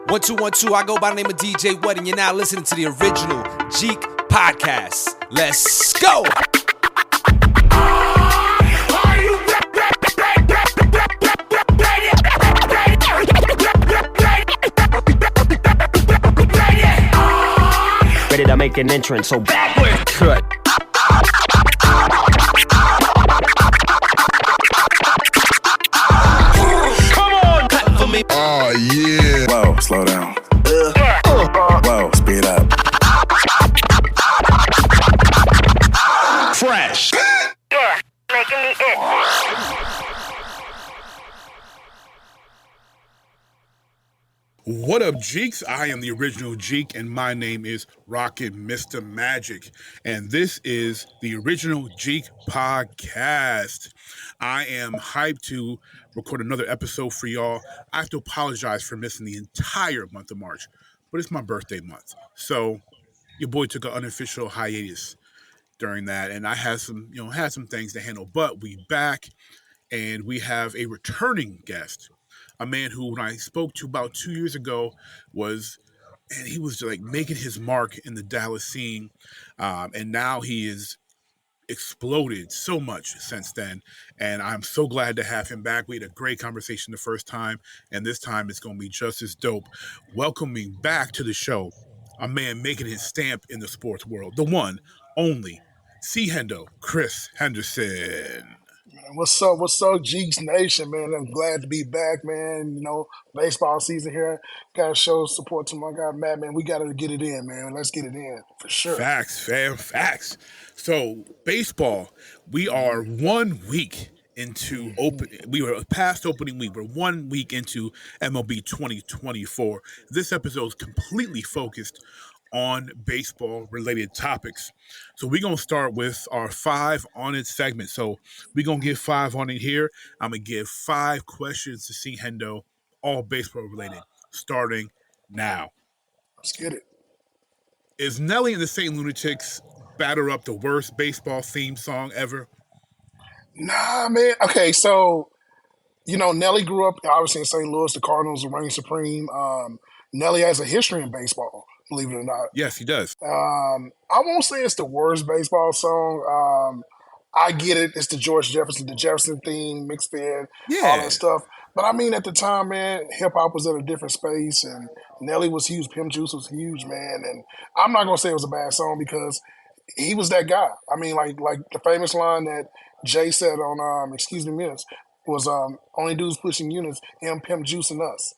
1 2 1 2. I go by the name of DJ Wet, and you're now listening to the original Jeek Podcast. Let's go. Ready to make an entrance, so backward cut. Come on, cut for me. Oh yeah. Whoa, slow down. Whoa, speed up. Fresh. Yeah, making me itch. What up, Jeeks? I am the original Jeek, and my name is RockinMrMagic, and this is the original Jeek Podcast. I am hyped to record another episode for y'all. I have to apologize for missing the entire month of March, but it's my birthday month, so your boy took an unofficial hiatus during that, and I had some things to handle. But we back, and we have a returning guest. A man who, when I spoke to about 2 years ago, he was like making his mark in the Dallas scene, and now he is exploded so much since then, and I'm so glad to have him back. We had a great conversation the first time, and this time it's going to be just as dope. Welcoming back to the show, a man making his stamp in the sports world, the one, only, SeeHendo, Chris Henderson. What's up, Jeeks Nation, man? I'm glad to be back, man. You know, baseball season here. Got to show support to my guy, Matt, man. We got to get it in, man. Let's get it in, for sure. Facts, fam, facts. So, baseball, we are 1 week into we were past opening week. We're 1 week into MLB 2024. This episode is completely focused on baseball-related topics. So we're going to start with our 5 on it segment. So we're going to give 5 on it here. I'm going to give 5 questions to SeeHendo, all baseball-related, starting now. Let's get it. Is Nelly and the St. Lunatics Batter Up the worst baseball theme song ever? Nah, man. Okay, so, Nelly grew up, obviously, in St. Louis. The Cardinals reign supreme. Nelly has a history in baseball, believe it or not. Yes, he does. I won't say it's the worst baseball song. I get it. It's the Jefferson theme mixed in, all that stuff. But I mean, at the time, man, hip hop was at a different space, and Nelly was huge. Pimp Juice was huge, man. And I'm not gonna say it was a bad song because he was that guy. I mean, like the famous line that Jay said on Excuse Me Minutes was only dudes pushing units, him, Pimp Juice, and us.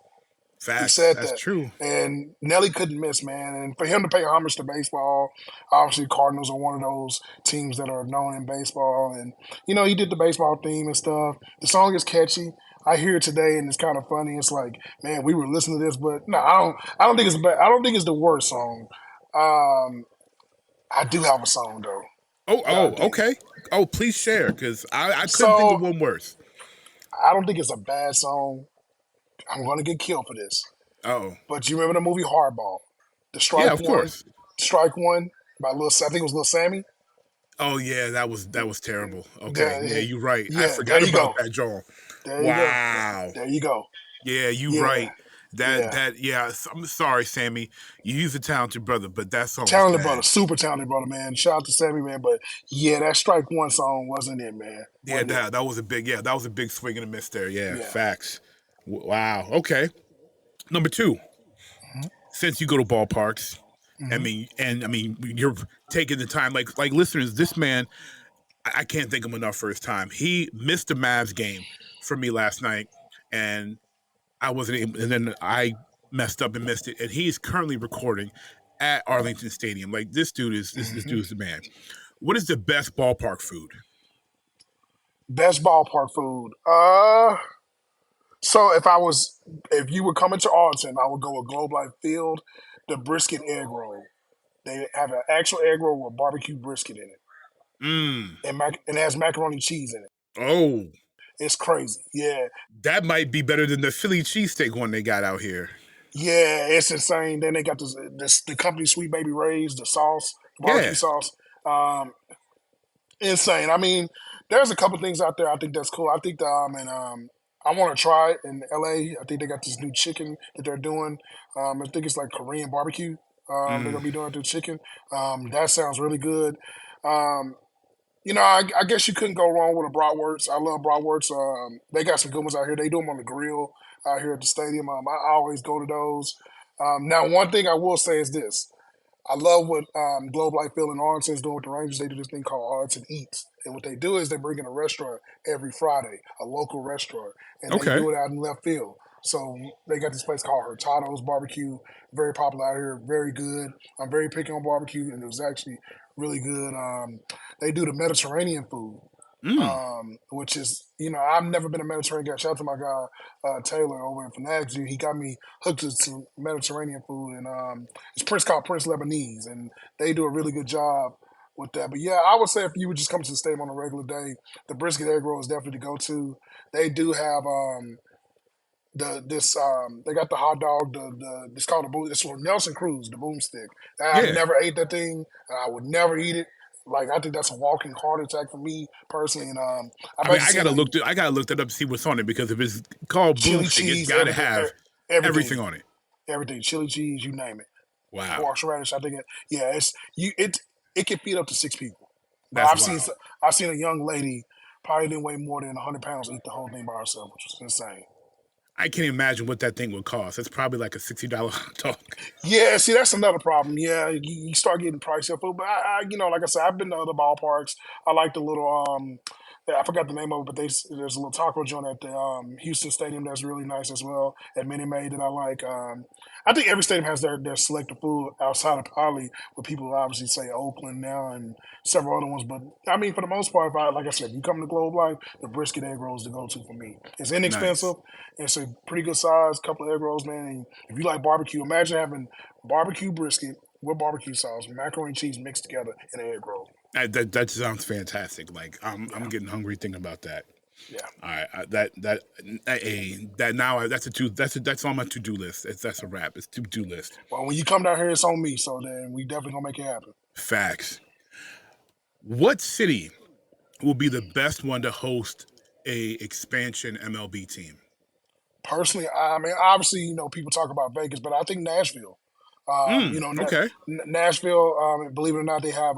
Facts. He said That's that. True. And Nelly couldn't miss, man. And for him to pay homage to baseball, obviously Cardinals are one of those teams that are known in baseball. And, he did the baseball theme and stuff. The song is catchy. I hear it today, and it's kind of funny. It's like, man, we were listening to this, but no, I don't think it's bad. I don't think it's the worst song. I do have a song, though. Okay. Oh, please share, because I couldn't think of one worse. I don't think it's a bad song. I'm going to get killed for this. Oh. But you remember the movie Hardball? The strike Yeah, of course. Strike One by I think it was Lil Sammy. Oh yeah, that was terrible. Okay, yeah, you're right. Yeah, I forgot about go. that, Joel. Wow. There you go. Yeah, you're right. I'm sorry, Sammy. You're a talented brother, but that song talented brother, super talented brother, man. Shout out to Sammy, man. But yeah, that Strike One song wasn't it, man. That was a big swing and a miss there. Yeah. Facts. Wow. Okay. Number 2. Mm-hmm. Since you go to ballparks, mm-hmm. You're taking the time, like listeners. This man, I can't thank him enough for his time. He missed the Mavs game for me last night, and I wasn't able, and then I messed up and missed it. And he's currently recording at Arlington Stadium. Like this dude is this dude is the man. What is the best ballpark food? Best ballpark food. So if you were coming to Arlington, I would go with Globe Life Field, the brisket egg roll. They have an actual egg roll with barbecue brisket in it. And it has macaroni cheese in it. Oh. It's crazy. Yeah. That might be better than the Philly cheesesteak one they got out here. Yeah, it's insane. Then they got the company Sweet Baby Ray's, the sauce, the barbecue sauce. Insane. I mean, there's a couple things out there I think that's cool. I think I want to try it in LA. I think they got this new chicken that they're doing. I think it's like Korean barbecue. They're gonna be doing the chicken. That sounds really good. Um, I guess you couldn't go wrong with a bratwurst. I love bratwurst. They got some good ones out here. They do them on the grill out here at the stadium. I always go to those. Now, one thing I will say is this. I love what Globe Life Field in Arlington is doing with the Rangers. They do this thing called Arlington Eats. And what they do is they bring in a restaurant every Friday, a local restaurant, and they do it out in left field. So they got this place called Hurtado's Barbecue, very popular out here, very good. I'm very picky on barbecue, and it was actually really good. They do the Mediterranean food, which is, I've never been a Mediterranean guy. Shout out to my guy, Taylor over in Fanatics. He got me hooked to some Mediterranean food, and it's called Prince Lebanese, and they do a really good job with that. But yeah, I would say if you would just come to the stadium on a regular day, the brisket egg roll is definitely the go-to. They do have they got the hot dog, it's called the boom. It's from Nelson Cruz, the boomstick. I've never ate that thing, and I would never eat it. Like, I think that's a walking heart attack for me personally. And I gotta look that up to see what's on it, because if it's called boomstick, it's gotta have everything on it. Everything, chili cheese, you name it. Wow. Horseradish, I think it can feed up to 6 people. But That's I've seen a young lady probably didn't weigh more than 100 pounds eat the whole thing by herself, which was insane. I can't imagine what that thing would cost. It's probably like a $60 hot dog. Yeah, see, that's another problem. Yeah, you start getting pricey food. But like I said, I've been to other ballparks. I like the little I forgot the name of it, but there's a little taco joint at the Houston Stadium that's really nice as well. At Minute Maid that I like. I think every stadium has their selected food outside of probably what people obviously say Oakland now and several other ones. But I mean, for the most part, like I said, you come to Globe Life, the brisket egg roll is the go-to for me. It's inexpensive. Nice. It's a pretty good size, couple of egg rolls, man. And if you like barbecue, imagine having barbecue brisket with barbecue sauce, macaroni and cheese mixed together in an egg roll. That sounds fantastic. Like I'm getting hungry thinking about that. Yeah. All right. That's on my to-do list. That's a wrap. It's to-do list. Well, when you come down here, it's on me. So then we definitely gonna make it happen. Facts. What city will be the best one to host a expansion MLB team? Personally, I mean, obviously, people talk about Vegas, but I think Nashville. Okay. Nashville. Believe it or not, they have.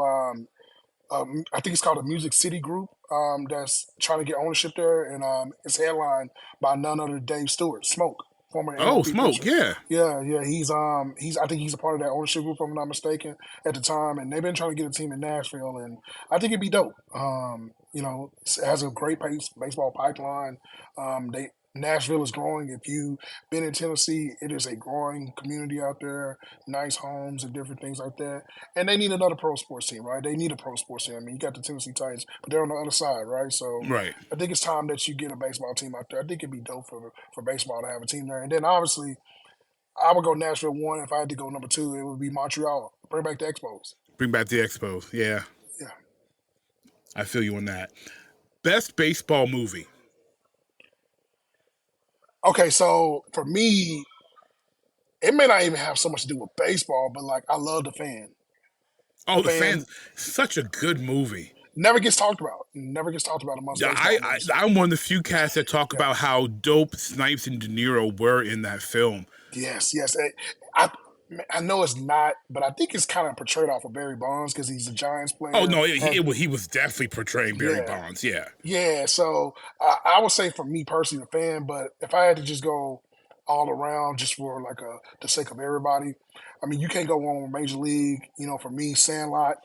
I think it's called a Music City Group that's trying to get ownership there, and it's headlined by none other than Dave Stewart, Smoke, former MLB Smoke, pitcher. Yeah. He's I think he's a part of that ownership group, if I'm not mistaken, at the time, and they've been trying to get a team in Nashville, and I think it'd be dope. It has a great baseball pipeline. Nashville is growing. If you've been in Tennessee, it is a growing community out there, nice homes and different things like that. And they need another pro sports team, right? They need a pro sports team. I mean, you got the Tennessee Titans, but they're on the other side, right? So right. I think it's time that you get a baseball team out there. I think it'd be dope for baseball to have a team there. And then obviously, I would go Nashville 1. If I had to go number 2, it would be Montreal. Bring back the Expos. Bring back the Expos, yeah. Yeah. I feel you on that. Best baseball movie? Okay, so for me, it may not even have so much to do with baseball, but like I love The Fan. Oh, The Fan, such a good movie. Never gets talked about. Amongst baseball. I'm one of the few cats that talk about how dope Snipes and De Niro were in that film. Yes. I know it's not, but I think it's kind of portrayed off of Barry Bonds because he's a Giants player. Oh, no, he was definitely portraying Barry Bonds, yeah. Yeah, so I would say for me personally, The Fan, but if I had to just go all around just for like the sake of everybody, I mean, you can't go wrong with Major League. For me, Sandlot,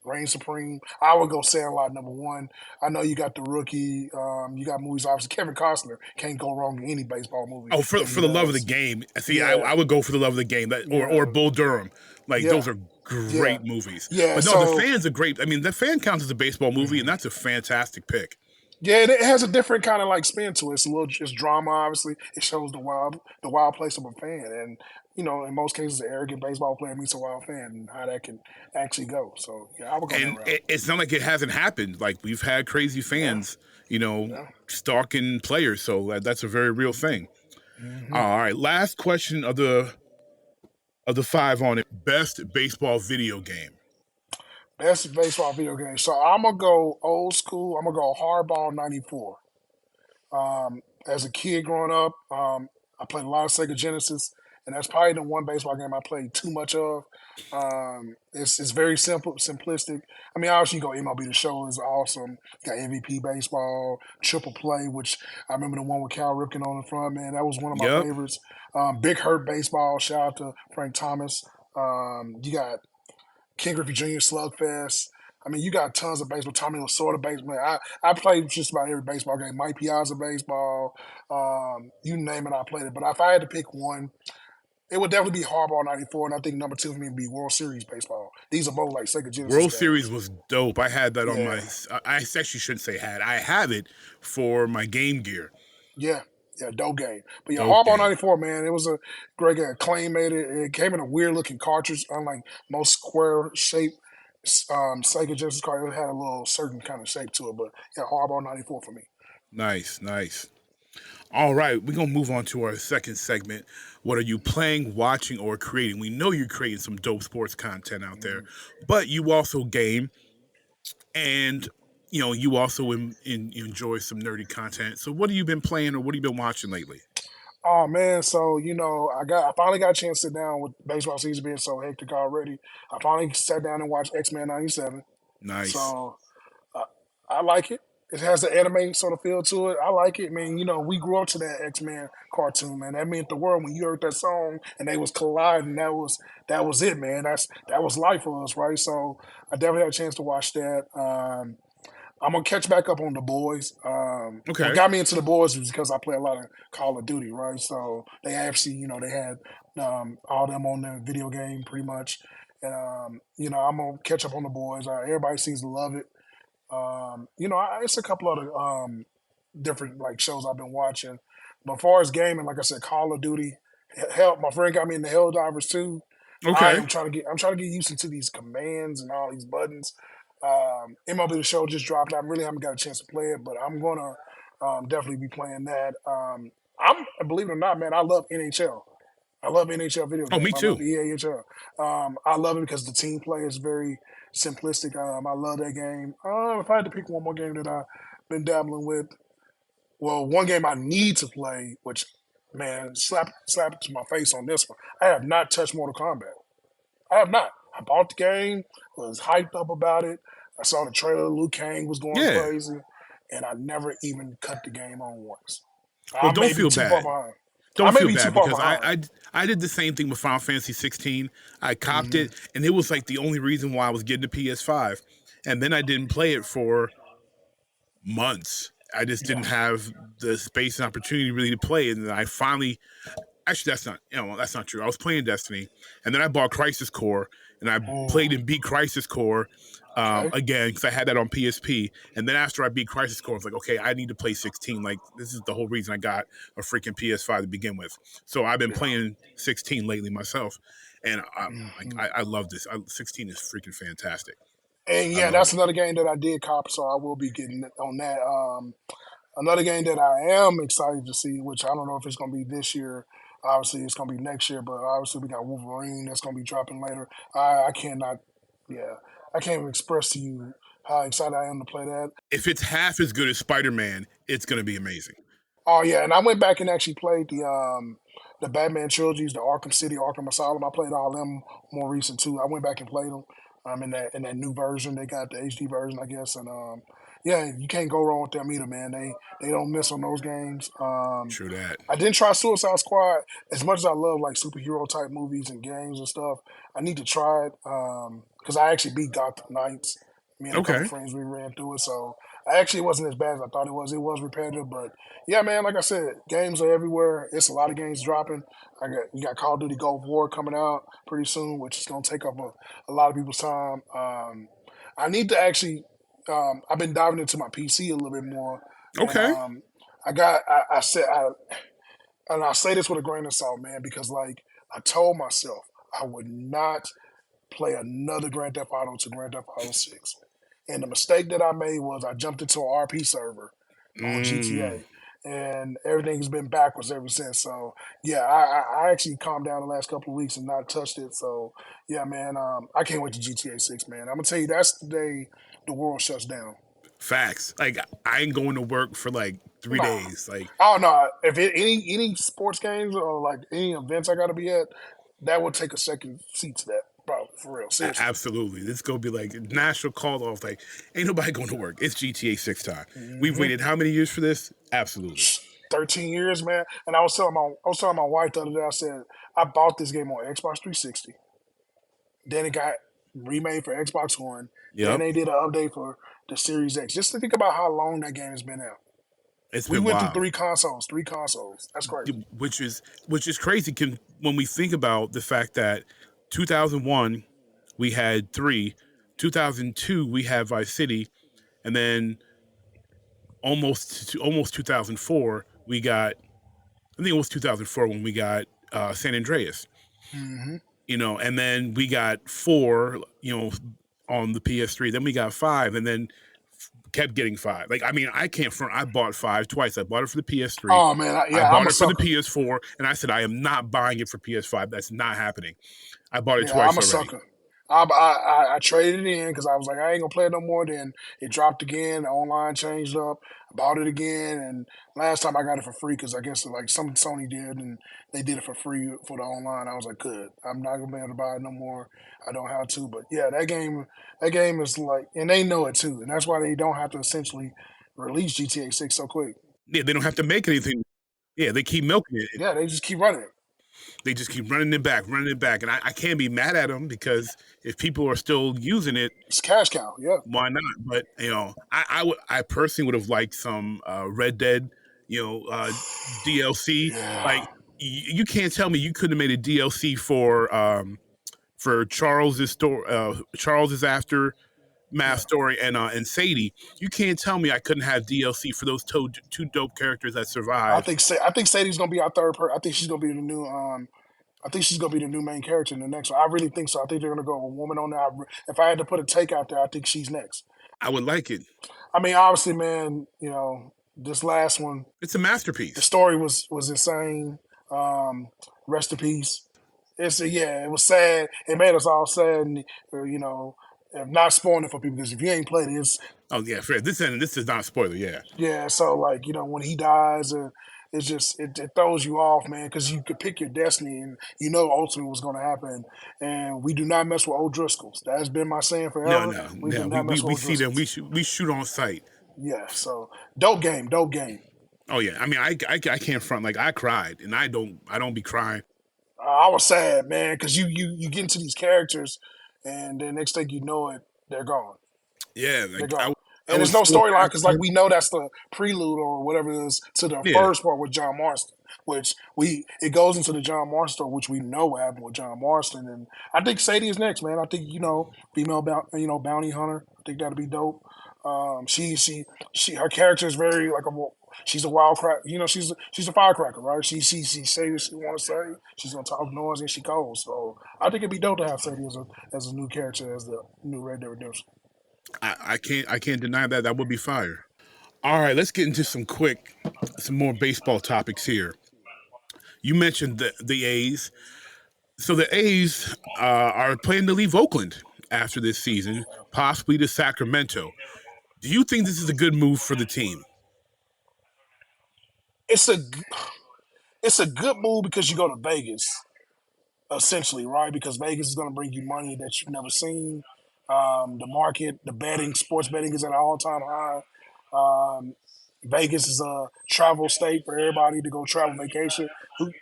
reign supreme. I would go Sandlot number 1. I know you got The Rookie. You got movies, obviously. Kevin Costner can't go wrong in any baseball movie. Oh, for the love of the game. See, yeah. I would go for The Love of the Game, or Bull Durham. Those are great movies. Yeah, but no, The Fan's a great. I mean, The Fan counts as a baseball movie, and that's a fantastic pick. Yeah, it has a different kind of like spin to it. It's drama, obviously. It shows the wild place of a fan, and in most cases, an arrogant baseball player meets a wild fan, and how that can actually go. So yeah, I would go that route. It's not like it hasn't happened. Like we've had crazy fans, stalking players. So that's a very real thing. Mm-hmm. All right, last question of the 5 on it. Best baseball video game. Best baseball video game. So I'm gonna go old school. I'm gonna go Hardball '94. As a kid growing up, I played a lot of Sega Genesis, and that's probably the one baseball game I played too much of. It's very simple, simplistic. I mean, obviously, you go MLB The Show is awesome. You got MVP Baseball, Triple Play, which I remember the one with Cal Ripken on the front, man. That was one of my Yep. favorites. Big Hurt Baseball, shout out to Frank Thomas. You got Ken Griffey Jr. Slugfest. I mean, you got tons of baseball. Tommy Lasorda baseball. I played just about every baseball game. Mike Piazza baseball. You name it, I played it. But if I had to pick one, it would definitely be Hardball '94, and I think number two for me would be World Series baseball. These are both like Sega Genesis World games. Series was dope. I had that on Yeah. my. I actually shouldn't say had. I have it for my Game Gear. Yeah, dope game. But yeah, Dope Hardball game. '94, man, it was a great game. Acclaim made it. It came in a weird looking cartridge, unlike most square shaped Sega Genesis card. It had a little certain kind of shape to it. But yeah, Hardball '94 for me. Nice. All right, we're going to move on to our second segment. What are you playing, watching, or creating? We know you're creating some dope sports content out there, but you also game, and you also enjoy some nerdy content. So what have you been playing, or what have you been watching lately? Oh man, so I finally got a chance to sit down with baseball season being so hectic already. I finally sat down and watched X-Men '97. Nice. So I like it. It has the anime sort of feel to it. I like it, man. We grew up to that X-Men cartoon, man. That meant the world when you heard that song and they was colliding. That was it, man. That was life for us, right? So I definitely had a chance to watch that. I'm gonna catch back up on The Boys. Okay. What got me into The Boys was because I play a lot of Call of Duty, right? So they actually, they had all them on the video game pretty much, and I'm gonna catch up on The Boys. Everybody seems to love it. It's a couple other different like shows I've been watching. But as far as gaming, like I said, Call of Duty. Hell, my friend got me into Helldivers too. Okay. I'm trying to get used to these commands and all these buttons. MLB The Show just dropped. I really haven't got a chance to play it, but I'm gonna definitely be playing that. Believe it or not, man, I love NHL. I love NHL video games. Oh, me too. I love EAHL. I love it because the team play is very simplistic. I love that game. If I had to pick one more game that I've been dabbling with, well, one game I need to play, which, man, slap it to my face on this one. I have not touched Mortal Kombat. I have not. I bought the game, was hyped up about it. I saw the trailer. Liu Kang was going crazy, and I never even cut the game on once. Well, don't feel bad. Don't feel bad because I did the same thing with Final Fantasy 16. I copped it, and it was like the only reason why I was getting the PS5. And then I didn't play it for months. I just didn't have the space and opportunity really to play it. And I finally, actually, that's not true. I was playing Destiny, and then I bought Crisis Core, and I played and beat Crisis Core again because I had that on PSP. And then after I beat Crisis Core, I was like, okay, I need to play 16. Like, this is the whole reason I got a freaking PS5 to begin with. So I've been playing 16 lately myself, and I love this. 16 is freaking fantastic. And that's another game that I did cop, so I will be getting on that. Another game that I am excited to see, which I don't know if it's going to be this year. Obviously, it's going to be next year, but obviously we got Wolverine that's going to be dropping later. I can't even express to you how excited I am to play that. If it's half as good as Spider-Man, it's going to be amazing. Oh yeah, and I went back and actually played the Batman trilogies, the Arkham City, Arkham Asylum. I played all them more recent too. I went back and played them. In that new version, they got the HD version, I guess, and you can't go wrong with them either, man. They don't miss on those games. True that. I didn't try Suicide Squad as much as I love like superhero type movies and games and stuff. I need to try it because I actually beat Gotham Knights. Me and a couple friends, we ran through it, so it wasn't as bad as I thought it was. It was repetitive, but yeah, man, like I said, games are everywhere. It's a lot of games dropping. You got Call of Duty Gulf War coming out pretty soon, which is going to take up a lot of people's time. I need to actually. I've been diving into my PC a little bit more. Okay. And, I say this with a grain of salt, man, because like I told myself I would not play another Grand Theft Auto to Grand Theft Auto 6. And the mistake that I made was I jumped into an RP server on GTA. And everything's been backwards ever since. So, yeah, I actually calmed down the last couple of weeks and not touched it. So, yeah, man, I can't wait to GTA 6, man. I'm going to tell you, that's the day the world shuts down. Facts. Like I ain't going to work for like 3 days. Like oh no, if any sports games or like any events I got to be at, that would take a second seat to that. Bro, for real, seriously. Absolutely. This going to be like national call off. Like, ain't nobody going to work. It's GTA 6 time. We've waited how many years for this? Absolutely. 13 years, man. And I was telling my wife the other day, I said, I bought this game on Xbox 360. Then it got remade for Xbox One. Yep. Then they did an update for the Series X. Just to think about how long that game has been out. We went through three consoles. That's crazy. Which is crazy when we think about the fact that 2001 we had 3, 2002 we had Vice City, and then almost 2004 we got. I think it was 2004 when we got San Andreas. Mm-hmm. You know, and then we got 4. You know, on the PS3. Then we got 5, and then kept getting 5. Like, I mean, I can't front. I bought 5 twice. I bought it for the PS3. Oh man, I bought it for the PS4, and I said I am not buying it for PS5. That's not happening. I bought it twice I'm a already. sucker. I traded it in because I was like, I ain't gonna play it no more. Then it dropped again. The online changed up. I bought it again, and last time I got it for free because I guess like some Sony did, and they did it for free for the online. I was like, good. I'm not gonna be able to buy it no more. I don't have to. But yeah, that game is like, and they know it too, and that's why they don't have to essentially release GTA 6 so quick. Yeah, they don't have to make anything. Yeah, they keep milking it. Yeah, they just keep running it. They just keep running it back. And I can't be mad at them because if people are still using it, it's cash cow. Yeah, why not? But you know, I personally would have liked some Red Dead, DLC. Yeah. Like you can't tell me you couldn't have made a DLC for Charles's story, Charles's aftermath story, and Sadie. You can't tell me I couldn't have DLC for those two dope characters that survived. I think Sadie's gonna be our third person. I think she's gonna be the new. I think she's gonna be the new main character in the next one. I really think so. I think they're gonna go with a woman on there. If I had to put a take out there, I think she's next. I would like it. I mean, obviously, man, this last one, it's a masterpiece. The story was insane. Rest in peace. It was sad. It made us all sad, and not spoiling it for people because if you ain't played it, it's fair. This is not a spoiler. Yeah. So when he dies, it's just it throws you off, man, because you could pick your destiny, and ultimately what's going to happen. And we do not mess with O'Driscolls. That's been my saying forever. No. We see them. We shoot on sight. Yeah. So dope game. Oh yeah. I mean, I can't front. Like I cried, and I don't be crying. I was sad, man, because you get into these characters, and then next thing you know it, they're gone. Yeah, they're gone. And there's no storyline because, we know that's the prelude or whatever it is to the first part with John Marston, which it goes into the John Marston story, which we know what happened with John Marston. And I think Sadie is next, man. I think female bounty hunter. I think that'd be dope. Her character is very she's a wild crack. She's a firecracker, right? She say what she want to say. She's gonna talk noise and she goes. So I think it'd be dope to have Sadie as a new character as the new Red Dead Redemption. I can't deny that. That would be fire. All right, let's get into some more baseball topics here. You mentioned the A's. So the A's are planning to leave Oakland after this season, possibly to Sacramento. Do you think this is a good move for the team? It's a good move because you go to Vegas, essentially, right? Because Vegas is going to bring you money that you've never seen. The market, sports betting is at an all-time high. Vegas is a travel state for everybody to go travel vacation.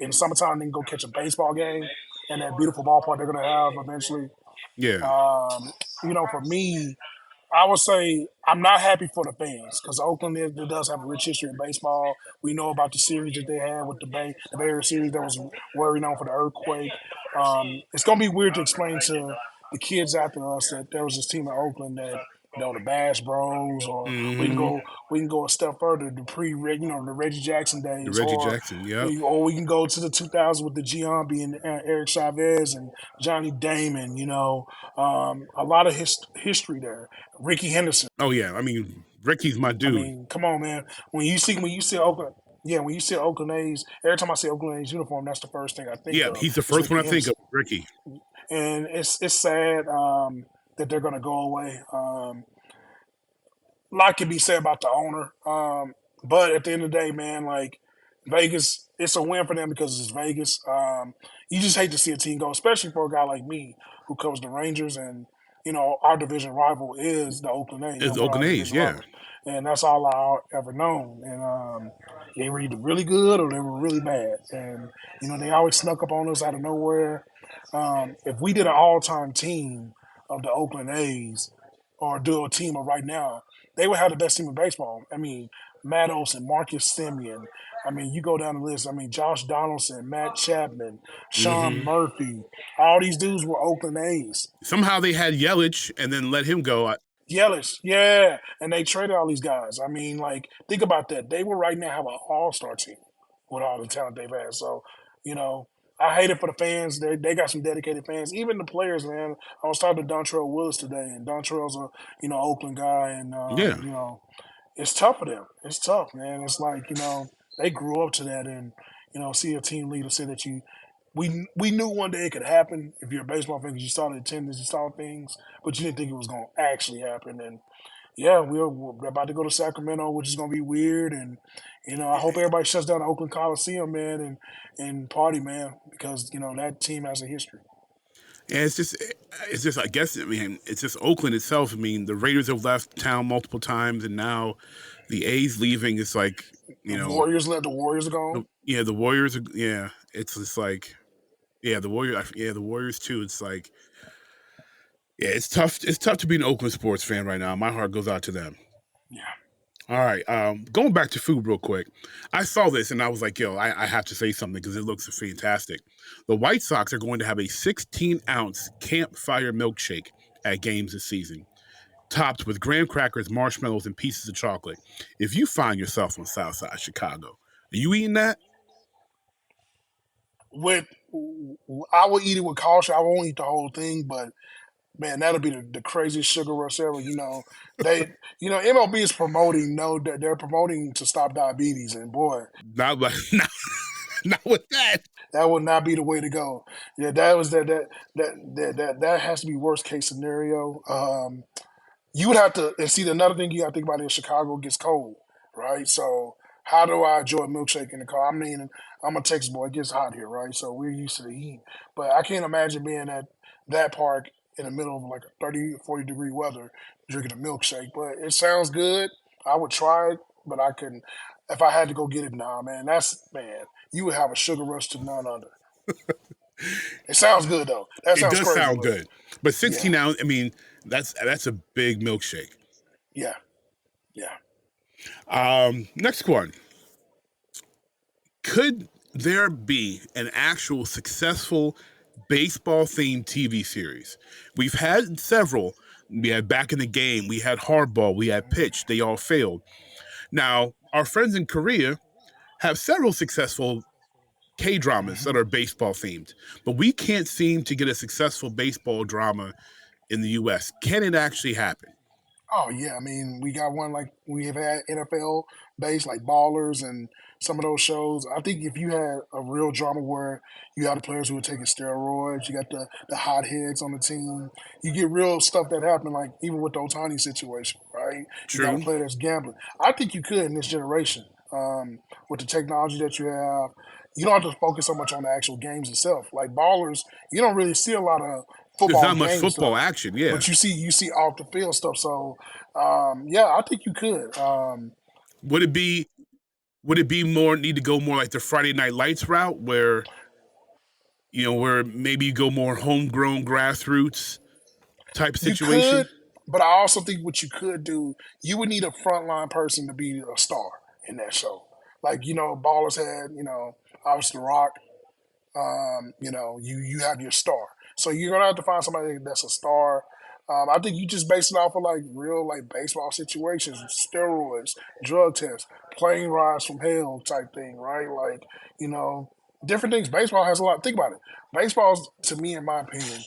In the summertime, they can go catch a baseball game in that beautiful ballpark they're going to have eventually. Yeah. For me, I would say I'm not happy for the fans because Oakland does have a rich history in baseball. We know about the series that they had with the Bay Area series that was well known for the earthquake. It's going to be weird to explain to the kids after us that there was this team in Oakland that the Bash Bros, or we can go a step further, the the Reggie Jackson days, or we can go to the 2000s with the Giambi and Eric Chavez and Johnny Damon. A lot of history there. Ricky Henderson. Oh yeah, I mean Ricky's my dude. I mean, come on, man. When you see Oakland. Yeah, when you see Oakland A's, every time I see Oakland A's uniform, that's the first thing I think of. Yeah, he's the first one I think of, Ricky. And it's sad that they're going to go away. a lot can be said about the owner. But at the end of the day, man, like Vegas, it's a win for them because it's Vegas. You just hate to see a team go, especially for a guy like me who covers the Rangers, and our division rival is the Oakland A. It's Oakland A's, yeah. And that's all I ever known. And they were either really good or they were really bad. And they always snuck up on us out of nowhere. If we did an all-time team of the Oakland A's, or do a team of right now, they would have the best team in baseball. I mean, Matt Olson, Marcus Semien. I mean, you go down the list. I mean, Josh Donaldson, Matt Chapman, Sean Murphy. All these dudes were Oakland A's. Somehow they had Yelich and then let him go. Yelich, yeah. And they traded all these guys. I mean, like, think about that. They will right now have an all-star team with all the talent they've had. So, I hate it for the fans. They got some dedicated fans. Even the players, man. I was talking to Dontrell Willis today, and Dontrell's a Oakland guy, and it's tough for them. It's tough, man. It's like they grew up to that, and see a team leader say that we knew one day it could happen. If you're a baseball fan, because you saw the attendance, you saw things, but you didn't think it was going to actually happen. And yeah, we're about to go to Sacramento, which is going to be weird, and I hope everybody shuts down the Oakland Coliseum, man, and party, man, because that team has a history. Yeah, it's just. I guess it's just Oakland itself. I mean, the Raiders have left town multiple times, and now the A's leaving. It's like the Warriors left. The Warriors are gone. Yeah, the Warriors are. Yeah, it's just like, the Warriors. Yeah, the Warriors too. It's like, yeah, it's tough. It's tough to be an Oakland sports fan right now. My heart goes out to them. Yeah. All right, going back to food real quick. I saw this and I was like, I have to say something because it looks fantastic. The White Sox are going to have a 16-ounce campfire milkshake at games this season, topped with graham crackers, marshmallows, and pieces of chocolate. If you find yourself on Southside Chicago, are you eating that? I will eat it with caution. I won't eat the whole thing, but man, that'll be the craziest sugar rush ever. MLB is promoting. They're promoting to stop diabetes, and boy, not with that. That would not be the way to go. Yeah, that was that has to be worst case scenario. You would have to, and see, another thing you got to think about is Chicago gets cold, right? So how do I enjoy a milkshake in the car? I mean, I'm a Texas boy. It gets hot here, right? So we're used to the heat, but I can't imagine being at that park in the middle of like 30, 40 degree weather, drinking a milkshake. But it sounds good. I would try it, but I couldn't. If I had to go get it, you would have a sugar rush to none other. It sounds good though. It does sound good. But 16 ounce, I mean, that's a big milkshake. Yeah. Next one. Could there be an actual successful baseball-themed TV series? We've had several. We had Back in the Game. We had Hardball. We had Pitch. They all failed. Now, our friends in Korea have several successful K-dramas that are baseball-themed, but we can't seem to get a successful baseball drama in the U.S. Can it actually happen? Oh, yeah. I mean, we got one like we have had NFL-based, like Ballers and some of those shows. I think if you had a real drama where you had the players who were taking steroids, you got the hotheads on the team, you get real stuff that happened, like even with the Ohtani situation, right? True. You got a player that's gambling. I think you could in this generation with the technology that you have. You don't have to focus so much on the actual games itself. Like Ballers, you don't really see a lot of football. There's not much football action, yeah. But you see off the field stuff. So, I think you could. Would it be need to go more like the Friday Night Lights route where maybe you go more homegrown grassroots type situation? You could, but I also think what you could do, you would need a frontline person to be a star in that show. Like, Ballers had, obviously The Rock, you have your star. So you're going to have to find somebody that's a star. I think you just base it off of like real like baseball situations, steroids, drug tests, plane rides from hell type thing, right? Like, different things. Baseball has a lot. Think about it. Baseball's, to me, in my opinion,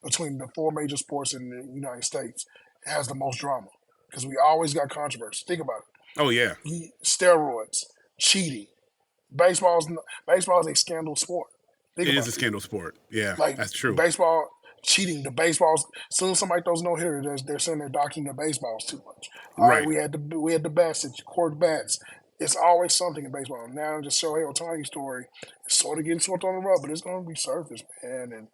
between the four major sports in the United States, it has the most drama because we always got controversy. Think about it. Oh, yeah. Steroids, cheating. Baseball is a scandal sport. It is a scandal sport. Yeah, like, that's true. Baseball, cheating. The baseballs. As soon as somebody throws no hitter, they're saying they're docking the baseballs too much. All right, Right. we had the bats, cork bats. It's always something in baseball. Now the Shohei Ohtani story is sort of getting swept on the rug, but it's going to be surfaced, man. And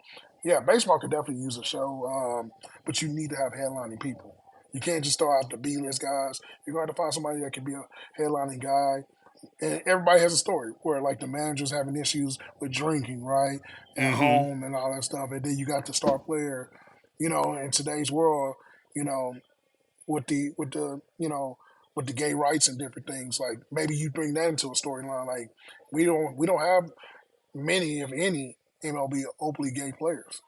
yeah, baseball could definitely use a show, but you need to have headlining people. You can't just throw out the B-list guys. You're going to have to find somebody that can be a headlining guy. And everybody has a story where, like, the manager's having issues with drinking, right, at home and all that stuff. And then you got the star player, in today's world, you know, with the gay rights and different things. Like maybe you bring that into a storyline. Like we don't have many, if any, MLB openly gay players.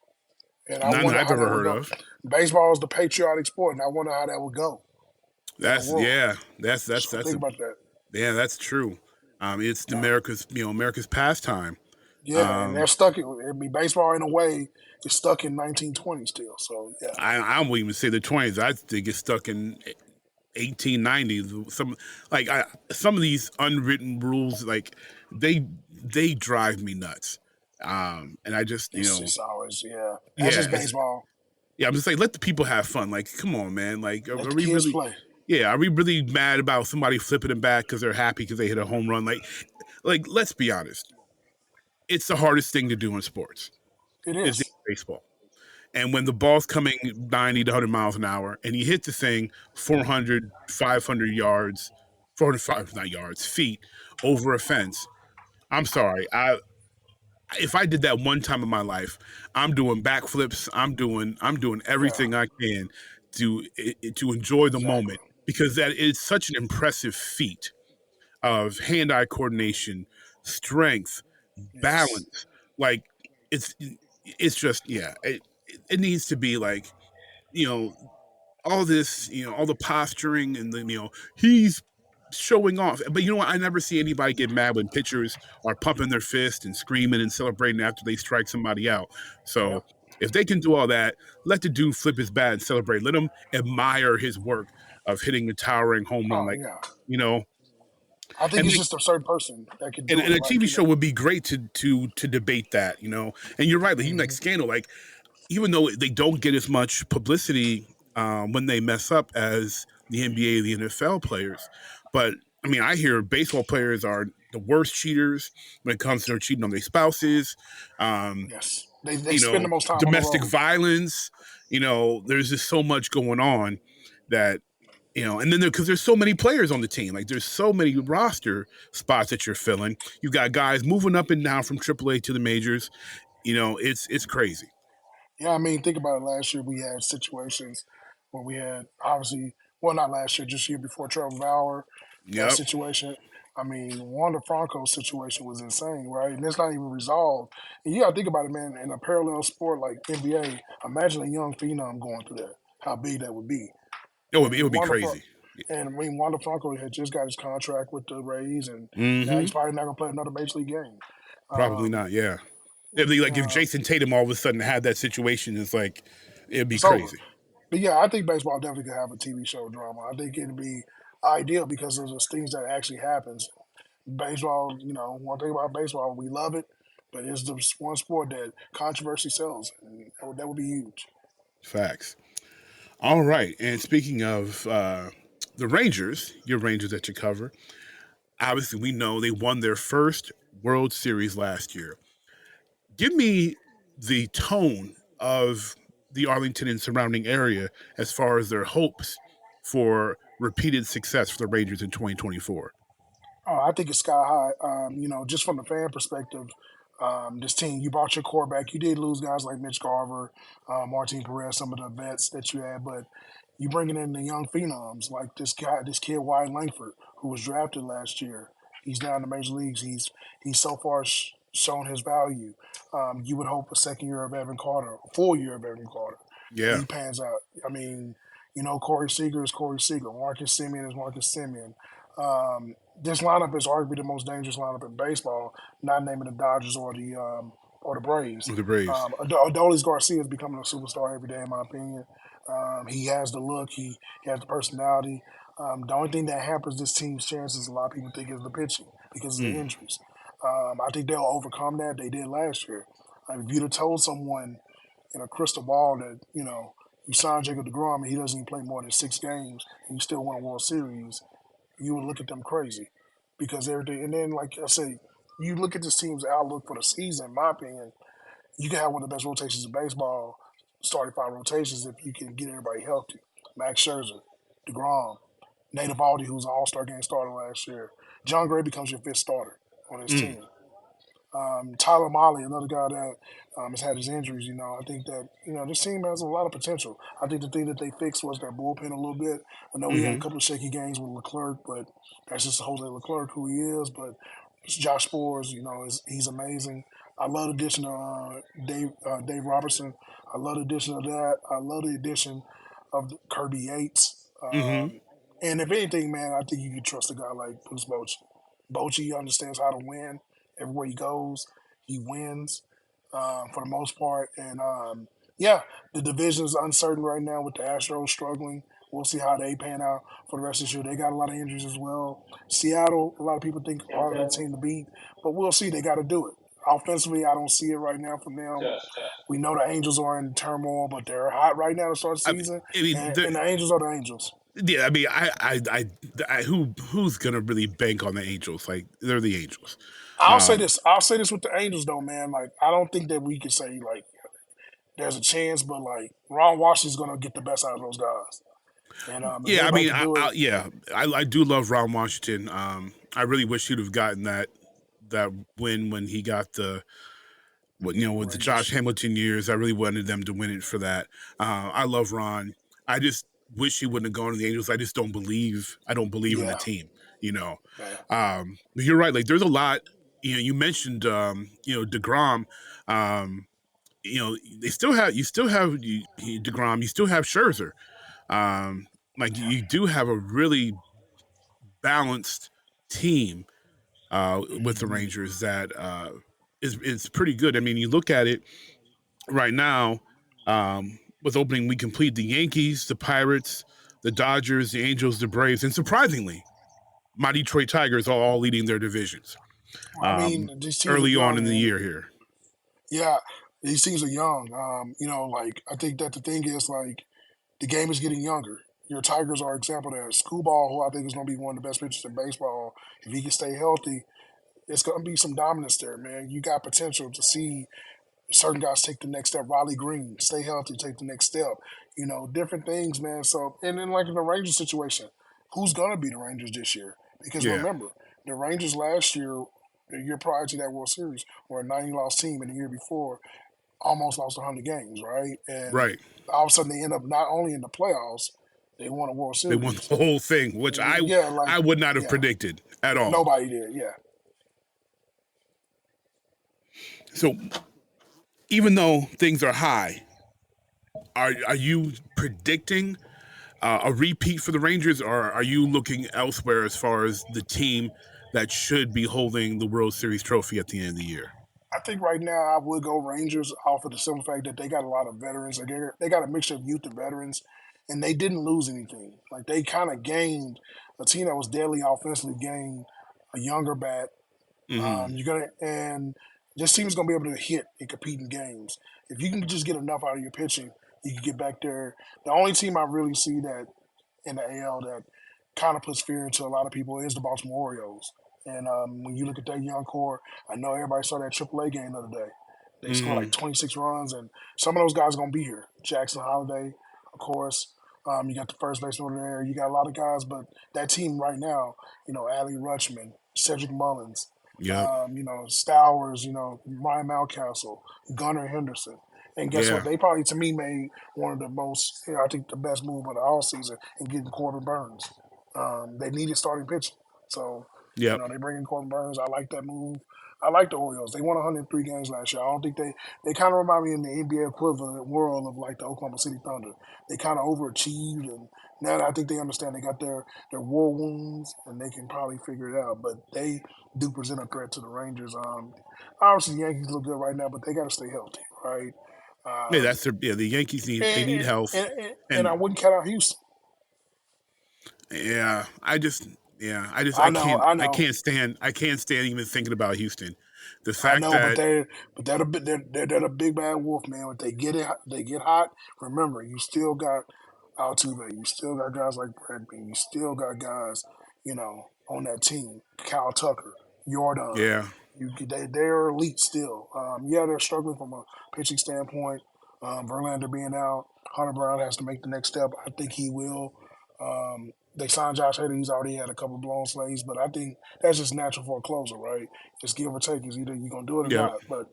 And I None wonder I've how that ever would heard go. of. Baseball is the patriotic sport, and I wonder how that would go. That's world. yeah. That's Think about that. yeah. That's true. It's America's pastime. Yeah, and they're stuck in. I mean, baseball in a way is stuck in 1920 still. So yeah, I won't even say the 20s. I think it's stuck in 1890s. Some of these unwritten rules, like they drive me nuts. And I just it's always That's just baseball. Yeah, I'm just like, let the people have fun. Like, come on, man. Like, Let are the we kids really? play. Yeah, are we really mad about somebody flipping them back because they're happy because they hit a home run? Like, let's be honest. It's the hardest thing to do in sports. It Is is. baseball. And when the ball's coming 90 to 100 miles an hour and you hit the thing 400, 500 yards, 405 not yards, feet over a fence, I'm sorry. If I did that one time in my life, I'm doing backflips. I'm doing everything I can to enjoy the Exactly. moment, because that is such an impressive feat of hand-eye coordination, strength, Yes. balance. Like it's just it needs to be like, all this, all the posturing and he's showing off. But you know what? I never see anybody get mad when pitchers are pumping their fist and screaming and celebrating after they strike somebody out. So if they can do all that, let the dude flip his bat and celebrate. Let him admire his work of hitting a towering home run. Oh Like, yeah. I think and it's just a certain person that can do and it. a TV show would be great to debate that, And you're right, like, even like Scandal, like, even though they don't get as much publicity when they mess up as the NBA, the NFL players, but I mean, I hear baseball players are the worst cheaters when it comes to their cheating on their spouses. Yes, they spend the most time domestic on the road. violence. There's just so much going on that. And then because there's so many players on the team, like there's so many roster spots that you're filling. You've got guys moving up and down from AAA to the majors. It's crazy. Yeah, I mean, think about it. Last year we had situations where we had obviously, well, not last year, just year before Trevor Bauer, that Yep. situation. I mean, Wander Franco's situation was insane, right? And it's not even resolved. And you got to think about it, man. In a parallel sport like NBA, imagine a young phenom going through that. How big that would be. It would be Wander crazy. And I mean, Wander Franco had just got his contract with the Rays, and now he's probably not going to play another major league game. Probably not. Yeah. If Jason Tatum all of a sudden had that situation, it's like it'd be crazy. Over. But yeah, I think baseball definitely could have a TV show drama. I think it'd be ideal because of those things that actually happens. Baseball, one thing about baseball, we love it, but it's the one sport that controversy sells, and that would be huge. Facts. All right. And speaking of the Rangers, your Rangers that you cover, obviously we know they won their first World Series last year. Give me the tone of the Arlington and surrounding area as far as their hopes for repeated success for the Rangers in 2024. I think it's sky high. Just from the fan perspective, this team, you brought your core back. You did lose guys like Mitch Garver, Martin Perez, some of the vets that you had, but you bringing in the young phenoms like this kid Wyatt Langford, who was drafted last year. He's now in the major leagues. He's so far shown his value. You would hope a second year of Evan Carter, a full year of Evan Carter. Yeah. He pans out. I mean, Corey Seager is Corey Seager. Marcus Semien is Marcus Semien. This lineup is arguably the most dangerous lineup in baseball, not naming the Dodgers or the Braves. The Braves. Adolis Garcia is becoming a superstar every day, in my opinion. He has the look. He has the personality. The only thing that hampers this team's chances, a lot of people think, is the pitching because of the injuries. I think they'll overcome that. They did last year. If you'd have told someone in a crystal ball that, you sign Jacob deGrom and he doesn't even play more than 6 games and you still win a World Series, you would look at them crazy because everything. And then, like I said, you look at this team's outlook for the season. In my opinion, you can have one of the best rotations in baseball, starting 5 rotations if you can get everybody healthy. Max Scherzer, deGrom, Nate Eovaldi, who was an All-Star game starter last year. John Gray becomes your 5th starter on his team. Tyler Mahle, another guy that has had his injuries, I think that, this team has a lot of potential. I think the thing that they fixed was their bullpen a little bit. I know we had a couple of shaky games with Leclerc, but that's just Jose Leclerc who he is. But Josh Spores, he's amazing. I love the addition of Dave Robertson. I love the addition of that. I love the addition of Kirby Yates. And if anything, man, I think you can trust a guy like Bruce Bochy. Bochy understands how to win. Everywhere he goes, he wins for the most part. And, the division is uncertain right now with the Astros struggling. We'll see how they pan out for the rest of this year. They got a lot of injuries as well. Seattle, a lot of people think are the team to beat, but we'll see. They got to do it. Offensively, I don't see it right now from them. We know the Angels are in turmoil, but they're hot right now to start the season. And the Angels are the Angels. Yeah, I mean, who's gonna really bank on the Angels? Like, they're the Angels. I'll say this with the Angels though, man. Like, I don't think that we can say like there's a chance, but like Ron Washington's gonna get the best out of those guys. And I do love Ron Washington. I really wish he'd have gotten that win when he got with the Josh Hamilton years. I really wanted them to win it for that. I love Ron. I just wish he wouldn't have gone to the Angels. I just don't believe in the team. But you're right. Like, there's a lot. You mentioned deGrom. You still have deGrom. You still have Scherzer. You do have a really balanced team with the Rangers that is pretty good. I mean, you look at it right now. With opening week complete, the Yankees, the Pirates, the Dodgers, the Angels, the Braves, and surpringly, my Detroit Tigers are all leading their divisions. Early on in the year here. Yeah, these teams are young. I think that the thing is, like, the game is getting younger. Your Tigers are an example there. Screwball, who I think is going to be one of the best pitchers in baseball, if he can stay healthy, it's going to be some dominance there, man. You got potential to see certain guys take the next step. Riley Green, stay healthy, take the next step. Different things, man. So, and then like in the Rangers situation, who's going to be the Rangers this year? Because remember, the Rangers last year, the year prior to that World Series, were a 90-loss team, and the year before almost lost 100 games, right? And all of a sudden they end up not only in the playoffs, they won a World Series. They won the whole thing, which I would not have predicted at all. Nobody did, So, even though things are high, are you predicting a repeat for the Rangers, or are you looking elsewhere as far as the team that should be holding the World Series trophy at the end of the year? I think right now I would go Rangers off of the simple fact that they got a lot of veterans. They got a mixture of youth and veterans, and they didn't lose anything. Like, they kind of gained a team that was deadly offensively, gained a younger bat. And this team's gonna be able to hit and compete in games. If you can just get enough out of your pitching, you can get back there. The only team I really see that in the AL that kind of puts fear into a lot of people is the Baltimore Orioles. And when you look at that young core, I know everybody saw that AAA game the other day. They scored like 26 runs, and some of those guys are going to be here. Jackson Holiday, of course. You got the first baseman over there. You got a lot of guys, but that team right now, Adley Rutschman, Cedric Mullins, Stowers, Ryan Mountcastle, Gunnar Henderson. And guess what? They probably, to me, made one of the most, I think the best move of the all season in getting Corbin Burns. They needed starting pitching. So, they bring in Corbin Burns. I like that move. I like the Orioles. They won 103 games last year. I don't think they kind of remind me in the NBA equivalent world of like the Oklahoma City Thunder. They kind of overachieved, and now I think they understand they got their war wounds, and they can probably figure it out. But they do present a threat to the Rangers. Obviously, the Yankees look good right now, but they got to stay healthy, right? The Yankees need health. And I wouldn't count out Houston. Yeah, Yeah, I know. I can't stand even thinking about Houston. The I fact know, that but they're a big bad wolf, man. When they get hot. Remember, you still got Altuve, you still got guys like Bradby, you still got guys, on that team. Cal Tucker, Jordan. yeah, They're elite still. Yeah, they're struggling from a pitching standpoint. Verlander being out, Hunter Brown has to make the next step. I think he will. They signed Josh Hader. He's already had a couple blown slates, but I think that's just natural for a closer, right? Just give or take. Is either you're gonna do it or yeah. not. But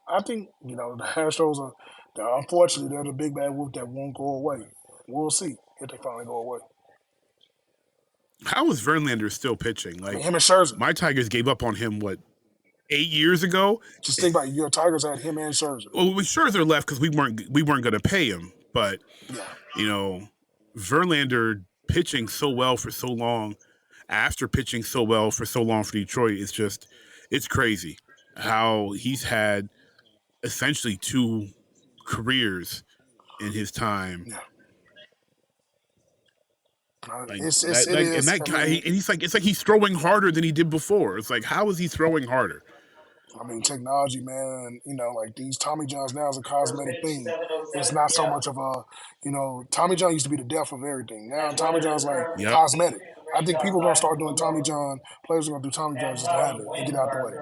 I think the Astros unfortunately they're the big bad wolf that won't go away. We'll see if they finally go away. How is Verlander still pitching? I mean, Like him and Scherzer. my Tigers gave up on him 8 years ago. Just think about it. Your Tigers had him and Scherzer. Well, we Scherzer left because we weren't going to pay him, but Yeah. Verlander pitching so well for so long, after pitching so well for so long for Detroit, it's crazy how he's had essentially 2 careers in his time. Yeah. Like, It is. and that guy, it's like he's throwing harder than he did before. It's like, how is he throwing harder? I mean, technology, man, like these Tommy Johns now is a cosmetic thing. It's not so much of Tommy John used to be the death of everything. Now Tommy John's like Yep. cosmetic. I think people are going to start doing Tommy John. Players are going to do Tommy John just to have it and get out the way.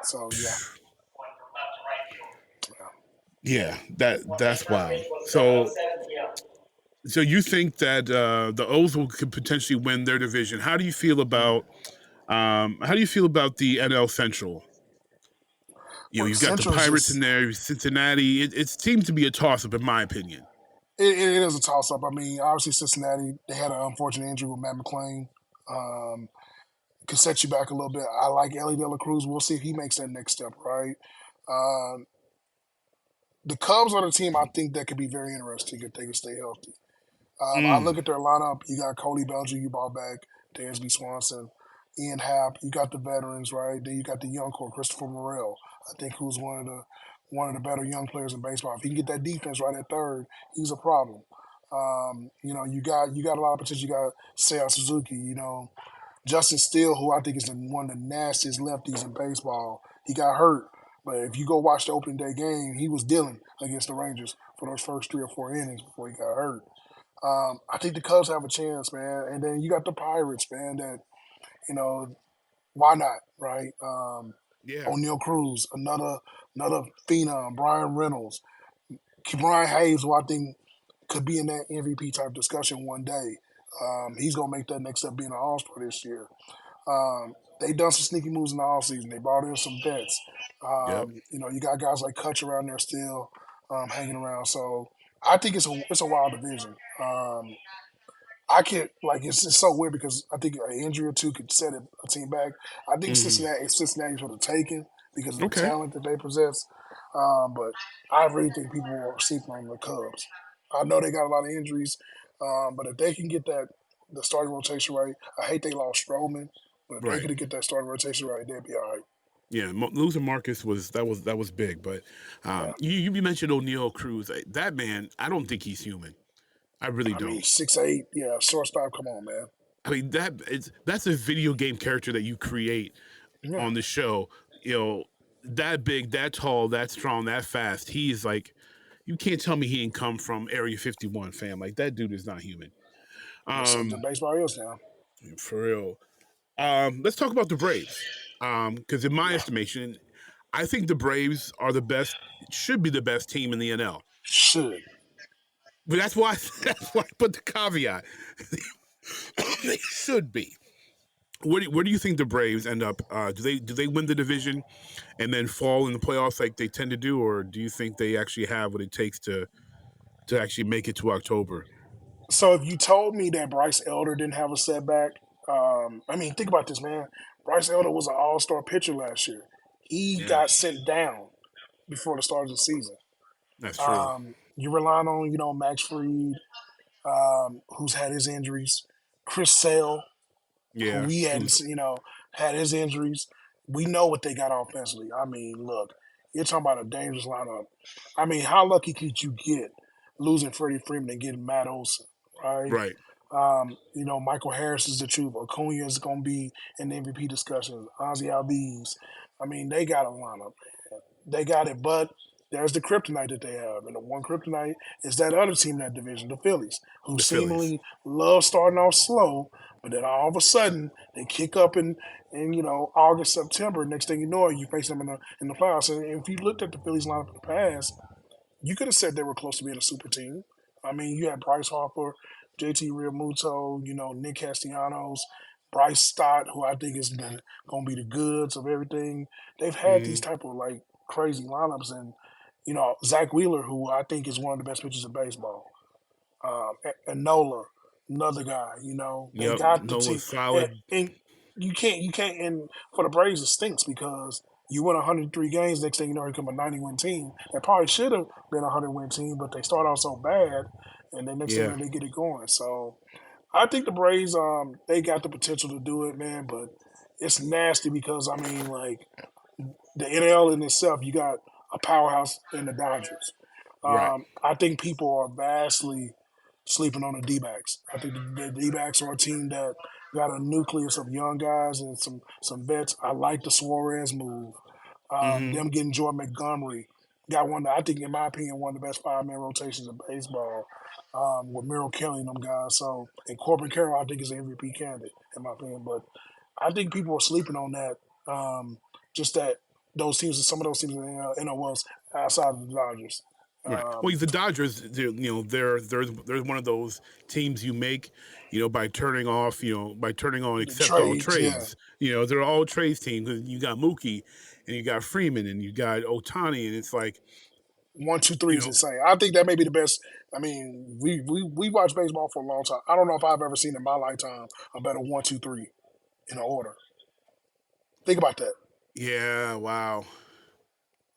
So, yeah. Yeah, that's wild. So you think that the O's could potentially win their division? How do you feel about the NL Central? You've got the Pirates in there, Cincinnati. It seems to be a toss-up, in my opinion. It is a toss-up. I mean, obviously Cincinnati, they had an unfortunate injury with Matt McClain. Could set you back a little bit. I like Ellie De La Cruz. We'll see if he makes that next step, right? The Cubs are the team I think that could be very interesting if they can stay healthy. I look at their lineup. You got Cody Bellinger, you brought back Dansby Swanson, Ian Happ. You got the veterans, right? Then you got the young core, Christopher Morel. I think who's one of the better young players in baseball. If he can get that defense right at third, he's a problem. You got a lot of potential. You got Seiya Suzuki. Justin Steele, who I think is one of the nastiest lefties in baseball. He got hurt, but if you go watch the opening day game, he was dealing against the Rangers for those first 3 or 4 innings before he got hurt. I think the Cubs have a chance, man. And then you got the Pirates, man, that, why not, right? Yeah. O'Neal Cruz, another phenom, Brian Reynolds, Brian Hayes, who I think could be in that MVP type discussion one day. He's going to make that next step being an All-Star this year. They done some sneaky moves in the offseason. They brought in some vets. You got guys like Kutch around there still hanging around. So I think it's a wild division. It's so weird because I think an injury or two could set a team back. I think Cincinnati's for the taking because of the talent that they possess. But I really think people will see from the Cubs. I know they got a lot of injuries, but if they can get the starting rotation right, I hate they lost Stroman, but if they could get that starting rotation right, they'd be all right. Yeah, losing Marcus was big, but you mentioned O'Neal Cruz. That man, I don't think he's human. I really don't. I mean, 6'8", shortstop. Come on, man. I mean that's a video game character that you create on the show. That big, that tall, that strong, that fast. He's like, you can't tell me he didn't come from Area 51, fam. Like that dude is not human. The baseball is now. For real. Let's talk about the Braves. Because in my estimation, I think the Braves are should be the best team in the NL. Should. But that's why I put the caveat. They should be. Where do you think the Braves end up? Do they win the division and then fall in the playoffs like they tend to do, or do you think they actually have what it takes to actually make it to October? So if you told me that Bryce Elder didn't have a setback, think about this, man. Bryce Elder was an all-star pitcher last year. He got sent down before the start of the season. That's true. You're relying on, Max Fried, who's had his injuries. Chris Sale, who we hadn't, had his injuries. We know what they got offensively. I mean, look, you're talking about a dangerous lineup. I mean, how lucky could you get losing Freddie Freeman and getting Matt Olson, right? Right. Michael Harris is the truth. Acuna is going to be in the MVP discussions. Ozzy Albies. I mean, they got a lineup. They got it, but there's the kryptonite that they have. And the one kryptonite is that other team in that division, the Phillies, who The Phillies. seemingly love starting off slow, but then all of a sudden they kick up in August, September. Next thing you know, you face them in the playoffs. And if you looked at the Phillies lineup in the past, you could have said they were close to being a super team. I mean, you had Bryce Harper, JT Realmuto, Nick Castellanos, Bryce Stott, who I think is going to be the goods of everything. They've had these type of like crazy lineups, and Zach Wheeler, who I think is one of the best pitchers in baseball, and Nola, another guy. They Yep, got the team, Nola's solid. and you can't. And for the Braves, it stinks because you win 103 games. Next thing you know, you become a 90-win team. That probably should have been a 100-win team, but they start out so bad, and then next thing you Yeah, know, they get it going. So I think the Braves, they got the potential to do it, man. But it's nasty because I mean, like the NL in itself, you got a powerhouse in the Dodgers. right. I think people are vastly sleeping on the D-backs. I think the D-backs are a team that got a nucleus of young guys and some vets. I like the Suarez move. Mm-hmm. Them getting Jordan Montgomery got one. I think, in my opinion, one of the best 5-man rotations in baseball with Merrill Kelly and them guys. So, and Corbin Carroll, I think, is an MVP candidate in my opinion. But I think people are sleeping on that. Just that those teams, some of those teams in the NL West outside of the Dodgers. Right. Well, the Dodgers, they're one of those teams you make, by turning on The accept all trades, yeah. trades. They're all trades teams. You got Mookie, and you got Freeman, and you got Otani, and it's like, 1, 2, 3 you is know, insane. I think that may be the best. I mean, we watched baseball for a long time. I don't know if I've ever seen in my lifetime a better 1, 2, 3 in order. Think about that. yeah, wow.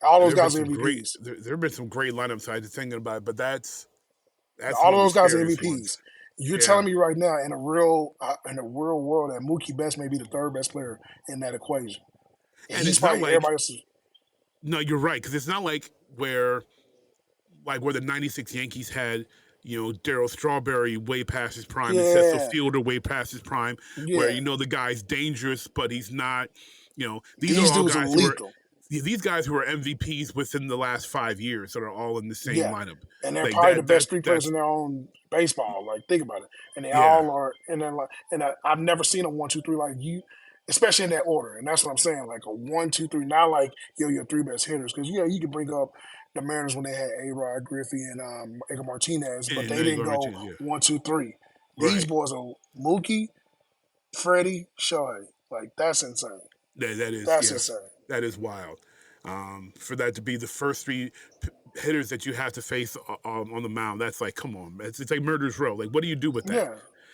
All those There have been guys are some great, MVPs. there have been some great lineups I was thinking about, but that's All one of the those guys are scariest MVPs. ones. You're Yeah, telling me right now in a real world that Mookie Betts may be the third best player in that equation, and and he's it's not probably like everybody else's. no, you're right because it's not where the '96 Yankees had, Darryl Strawberry way past his prime and Cecil Yeah, Fielder way past his prime, where yeah. the guy's dangerous, but he's not. These are These all dudes are guys who are lethal. these guys who are MVPs within the last 5 years that are all in the same Yeah, lineup. and they're Like probably the best three players that's in their own baseball. Like, think about it, and they yeah, all are. And then, like, I've never seen a 1, 2, 3 like you, especially in that order. And that's what I'm saying. Like a 1, 2, 3, not like your three best hitters, because you can bring up the Mariners when they had A-Rod, Griffey, and Edgar Martinez, but and they then you didn't go go Martinez, yeah, 1, 2, 3. These right. boys are Mookie, Freddie, Shohei. Like that's insane. That is That's yes, insane. that is wild. For that to be the first three hitters that you have to face on the mound, that's like, come on, man. It's like murder's row. Like, what do you do with that? Yeah,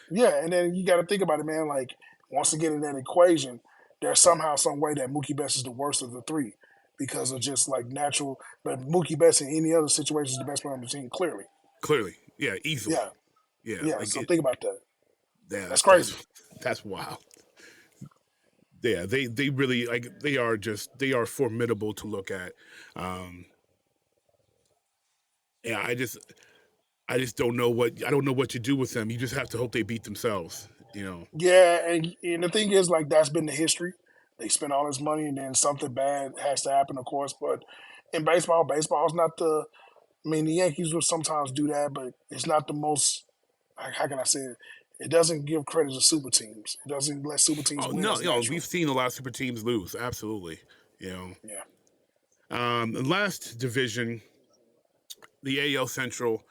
yeah, and then you got to think about it, man. Like once again in that equation, there's somehow some way that Mookie Betts is the worst of the three because of just like natural. But Mookie Betts in any other situation is the best player on the team, clearly. Clearly, yeah, easily, Yeah, yeah. yeah. Like So it, think about that. yeah, That's crazy. that's wild. Yeah, they really they are formidable to look at. Um, yeah, I just don't know what you do with them. You just have to hope they beat themselves. Yeah, and the thing is, like that's been the history. They spend all this money, and then something bad has to happen, of course. But in baseball is not the. I mean, the Yankees will sometimes do that, but it's not the most. How can I say it? It doesn't give credit to super teams. It doesn't let super teams Oh win no, as natural. we've seen a lot of super teams lose. Absolutely, you know. Yeah. The last division, the AL Central.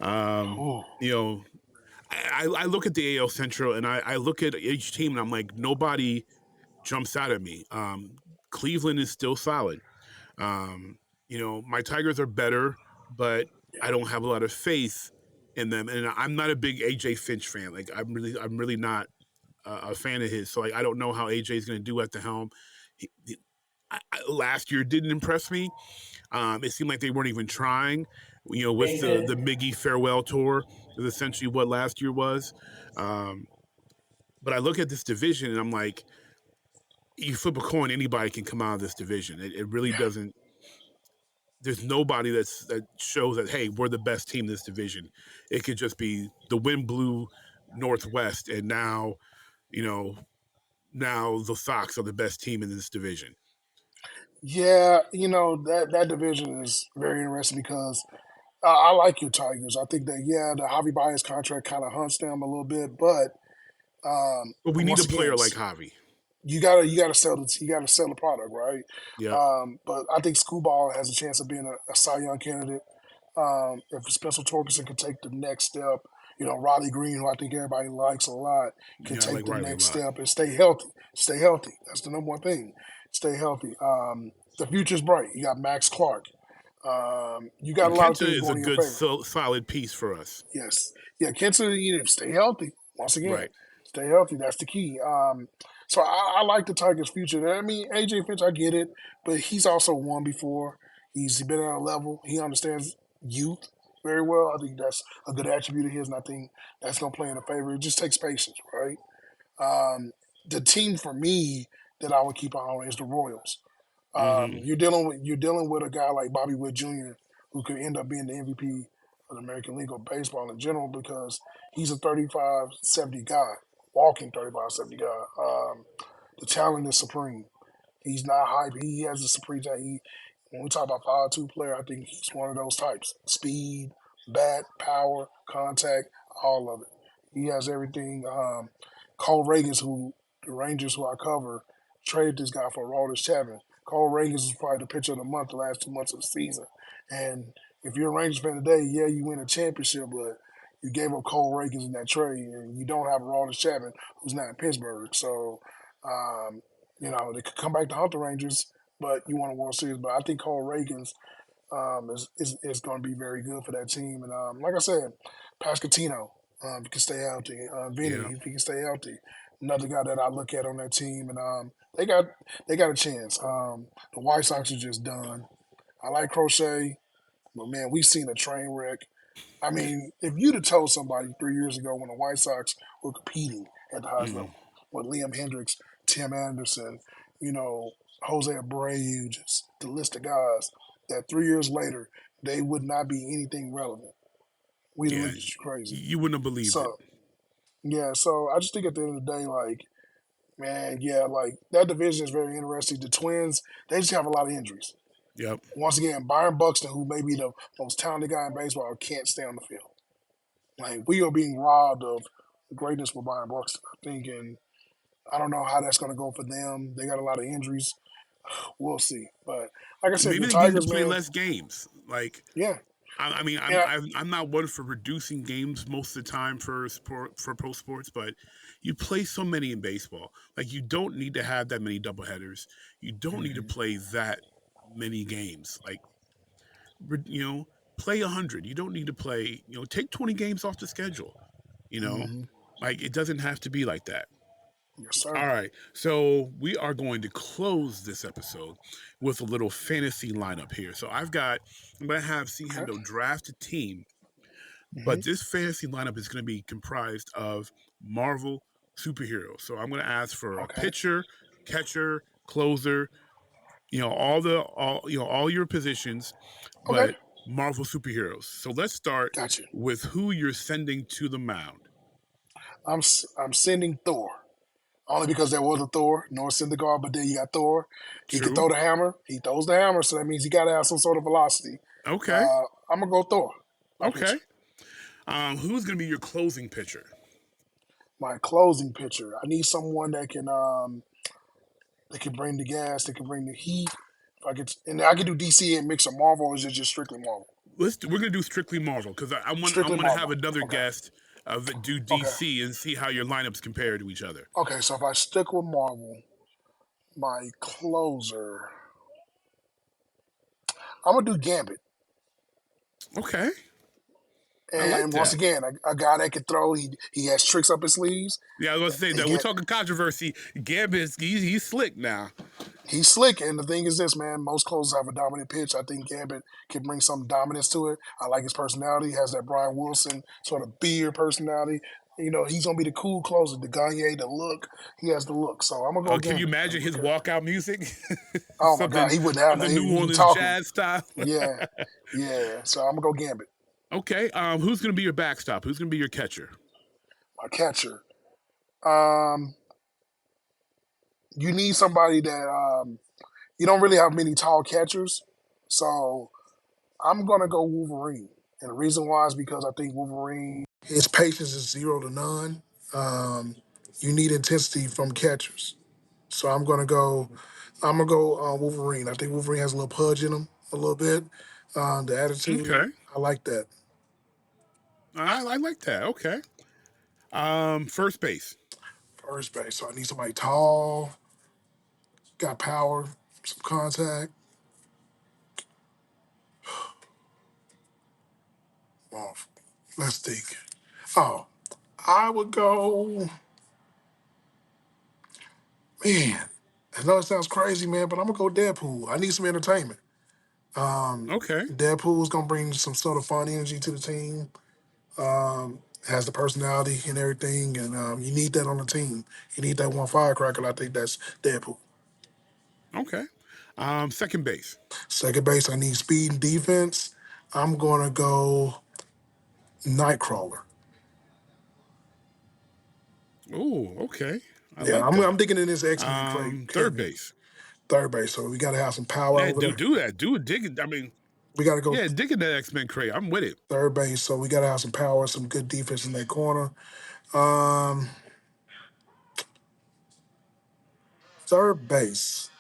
Ooh. You know, I look at the AL Central and I look at each team and I'm like, nobody jumps out at me. Cleveland is still solid. My Tigers are better, but I don't have a lot of faith in them. And I'm not a big AJ Finch fan. Like I'm really not a fan of his. So like, I don't know how AJ is going to do at the helm. Last year didn't impress me. It seemed like they weren't even trying. With the Miggy farewell tour is essentially what last year was. But I look at this division and I'm like, you flip a coin, anybody can come out of this division. It really doesn't. There's nobody that shows that, hey, we're the best team in this division. It could just be the wind blew Northwest, and now, now the Sox are the best team in this division. Yeah, that division is very interesting because I like your Tigers. I think that the Javi Baez contract kind of hunts them a little bit, but But we need once a player again, like Javi. you gotta sell the product, right? Yeah. But I think Screwball has a chance of being a Cy Young candidate. If Spencer Torkelson can take the next step, Riley Green, who I think everybody likes a lot, can Yeah, I take like the Riley a next lot. step and stay healthy. Stay healthy. That's the number one thing. Stay healthy. The future's bright. You got Max Clark. You got And a lot of Kenta things is a going in your good, favor. solid piece for us. Yes. Yeah, Kenta, stay healthy. Once again, Right. stay healthy. That's the key. So I like the Tigers' future. I mean, AJ Finch, I get it, but he's also won before. He's been at a level. He understands youth very well. I think that's a good attribute of his, and I think that's going to play in a favor. It just takes patience, right? The team for me that I would keep an eye on is the Royals. Mm-hmm. You're dealing with a guy like Bobby Witt Jr. who could end up being the MVP of the American League of Baseball in general because he's a 35-70 guy, walking 35-70 guy. The talent is supreme. He's not hype. He has a supreme talent. When we talk about 5'2" player, I think he's one of those types. Speed, bat, power, contact, all of it. He has everything. Cole Reagans, the Rangers who I cover, traded this guy for Aroldis Chapman. Cole Reagans is probably the pitcher of the month the last 2 months of the season. And if you're a Rangers fan today, yeah, you win a championship, but you gave up Cole Reagans in that trade, and you don't have Aroldis Chapman, who's not in Pittsburgh. So, they could come back to hunt the Rangers, but you want a World Series. But I think Cole Reagans is going to be very good for that team. And like I said, Pascatino, if he can stay healthy. Vinny, Yeah. if he can stay healthy. Another guy that I look at on that team, and they got a chance. The White Sox are just done. I like Crochet, but man, we've seen a train wreck. I mean, if you'd have told somebody 3 years ago when the White Sox were competing at the highest level with Liam Hendricks, Tim Anderson, Jose Abreu, just the list of guys, that 3 years later they would not be anything relevant. We'd have Yeah. looked at you crazy. You wouldn't have believed it. So yeah, so I just think at the end of the day, like, man, yeah, like that division is very interesting. The Twins, they just have a lot of injuries. Yep. Once again, Byron Buxton, who may be the most talented guy in baseball, can't stay on the field. Like, we are being robbed of greatness with Byron Buxton, I think, and I don't know how that's going to go for them. They got a lot of injuries. We'll see. But like I said, Maybe the they need to Tigers, play man, less games. Like, yeah. I mean, Yeah. I'm not one for reducing games most of the time for pro sports, but you play so many in baseball. Like, you don't need to have that many doubleheaders. You don't need to play that many games. Like, play 100. You don't need to play. Take 20 games off the schedule. Like, it doesn't have to be like that. Yes, sir. All right, so we are going to close this episode with a little fantasy lineup here. So I'm going to have SeeHendo draft a team, but this fantasy lineup is going to be comprised of Marvel superheroes. So I'm going to ask for a pitcher, catcher, closer, all your positions, but Marvel superheroes. So let's start with who you're sending to the mound. I'm sending Thor. Only because there was a Thor, North Syndergaard, but then you got Thor. He can throw the hammer. He throws the hammer, so that means he got to have some sort of velocity. Okay. I'm going to go Thor. Okay. Who's going to be your closing pitcher? My closing pitcher. I need someone that can bring the gas, that can bring the heat. I can do DC and mix a Marvel, or is it just strictly Marvel? We're going to do strictly Marvel because I want to have another guest do DC and see how your lineups compare to each other. Okay, so if I stick with Marvel, my closer, I'm going to do Gambit. Okay. And once again, a guy that can throw, he has tricks up his sleeves. Yeah, I was going to say that we're talking controversy. Gambit, he's slick now. He's slick, and the thing is this, man, most closers have a dominant pitch. I think Gambit can bring some dominance to it. I like his personality. He has that Brian Wilson sort of beard personality. He's going to be the cool closer, the Gagne, the look. He has the look, so I'm going to go Can you imagine his walkout music? Oh, my God, he wouldn't have the that. New Orleans jazz style. Yeah, so I'm going to go Gambit. Okay, who's going to be your backstop? Who's going to be your catcher? My a catcher. Um, you need somebody that you don't really have many tall catchers, so I'm gonna go Wolverine. And the reason why is because I think Wolverine, his patience is 0 to none. Um, you need intensity from catchers, so I'm gonna go. Wolverine. I think Wolverine has a little pudge in him, a little bit. The attitude, Okay. I like that. I like that. Okay. First base. First base, so I need somebody tall, got power, some contact. Well, let's think. Oh, I would go. Man, I know it sounds crazy, man, but I'm gonna go Deadpool. I need some entertainment. Okay. Deadpool's gonna bring some sort of fun energy to the team. Has the personality and everything, and you need that on the team. You need that one firecracker. I think that's Deadpool. Okay. Second base. Second base, I need speed and defense. I'm gonna go Nightcrawler. Oh, okay. I Yeah, like I'm that. thinking in this X-Men Third category. base. Third base, so we gotta have some power Yeah, over there. do that. Do it. Dig it. I mean, We gotta go yeah, digging that X-Men crate. I'm with it. third base, so we gotta have some power, some good defense in that corner. Um, Third base,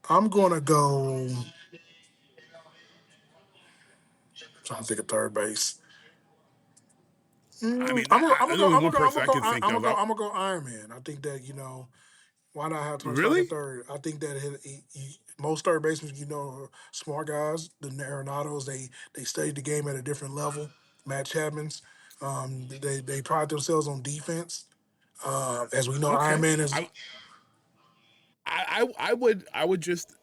I'm gonna go. Trying to think of third base. I mean, I'm gonna there's go. only one person I can think of. I'm gonna go Iron Man. I think that why not have Tony Stark Really? at third? I think that most third basemen are smart guys. The Arenados, they studied the game at a different level. Matt Chapman's, they pride themselves on defense. As we know, Iron Okay. Man is. I would just.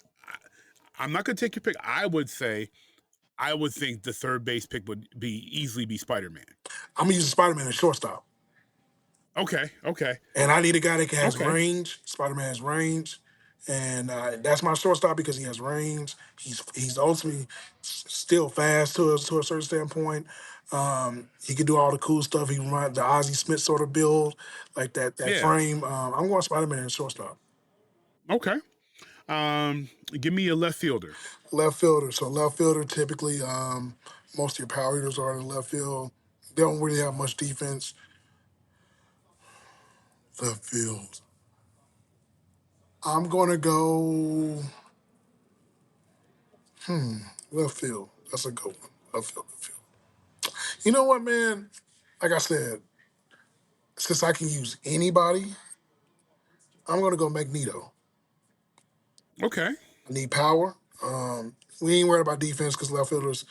I'm not gonna take your pick. I would say I would think the third base pick would be easily be Spider Man. I'm gonna use Spider Man as shortstop. Okay. Okay. And I need a guy that has Okay. range. Spider Man has range, and that's my shortstop because he has range. He's ultimately still fast to a certain standpoint. He can do all the cool stuff. He reminds the Ozzie Smith sort of build, like that Yeah. frame. I'm going Spider Man as shortstop. Okay. Give me a left fielder. Left fielder. So left fielder typically, most of your power hitters are in left field. They don't really have much defense. Left field. I'm gonna go. Left field. That's a good one. Left field. Left field. You know what, man? Like I said, since I can use anybody, I'm gonna go Magneto. Okay. I need power. We ain't worried about defense because left fielders.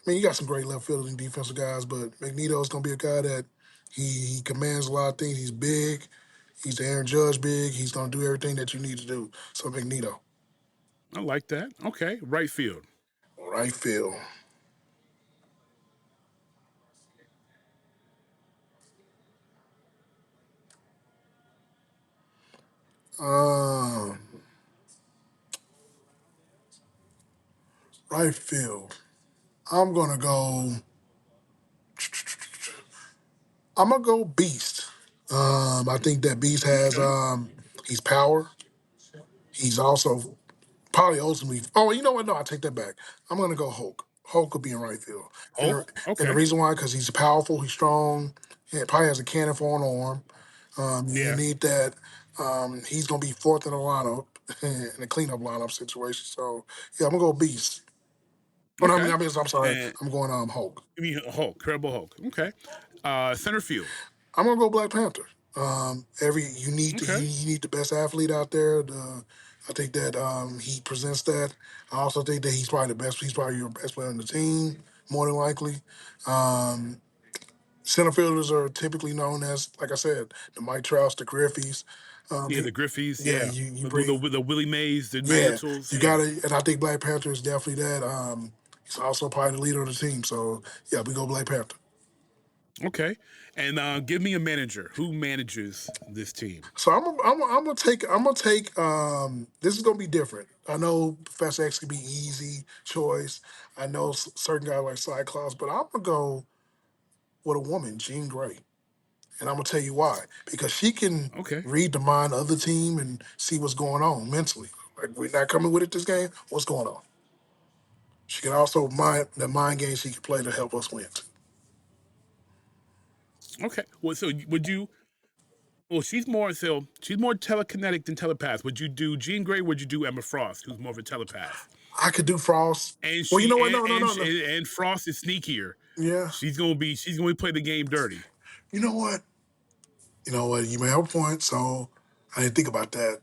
I mean, you got some great left fielders and defensive guys, but Magneto's gonna be a guy that he commands a lot of things. He's big. He's the Aaron Judge big. He's gonna do everything that you need to do. So Magneto, I like that. Okay. Right field. right field. Um, right field. I'm gonna go. I'm gonna go Beast. I think that Beast has Okay. he's power. He's also probably ultimately. Oh, you know what? No, I take that back. I'm gonna go Hulk. Hulk could be in right field, Hulk. and the Okay. reason why because he's powerful, he's strong. He probably has a cannon for an arm. You Yeah. need that. He's gonna be fourth in the lineup in a cleanup lineup situation. So yeah, I'm gonna go Beast. Oh, no, Okay. I'm sorry. And I'm going Hulk. give me Hulk. Incredible Hulk. Okay. Center field. I'm gonna go Black Panther. Okay. You need the best athlete out there. I think that he presents that. I also think that he's probably the best. He's probably your best player on the team, more than likely. Um, Center fielders are typically known as, like I said, the Mike Trouts, the Griffeys. Yeah. You- The Griffeys. yeah, Yeah. you The, bring the Willie Mays. The yeah, Mantles. you Yeah. gotta, and I think Black Panther is definitely that. He's also probably the leader of the team. So yeah, we go Black Panther. Okay. And give me a manager. Who manages this team? So I'm gonna take this is gonna be different. I know Professor X could be easy choice. I know certain guys like Cyclops, but I'm gonna go with a woman, Jean Grey. And I'm going to tell you why. Because she can read the mind of the team and see what's going on mentally. Like, we're not coming with it this game. What's going on? She can also mind games she can play to help us win. Okay. Well, so would you? Well, she's more telekinetic than telepath. Would you do Jean Grey? Would you do Emma Frost, who's more of a telepath? I could do Frost. And Well, you know what? No. No. Frost is sneakier. Yeah. She's gonna play the game dirty. You know what? You may have a point. So I didn't think about that.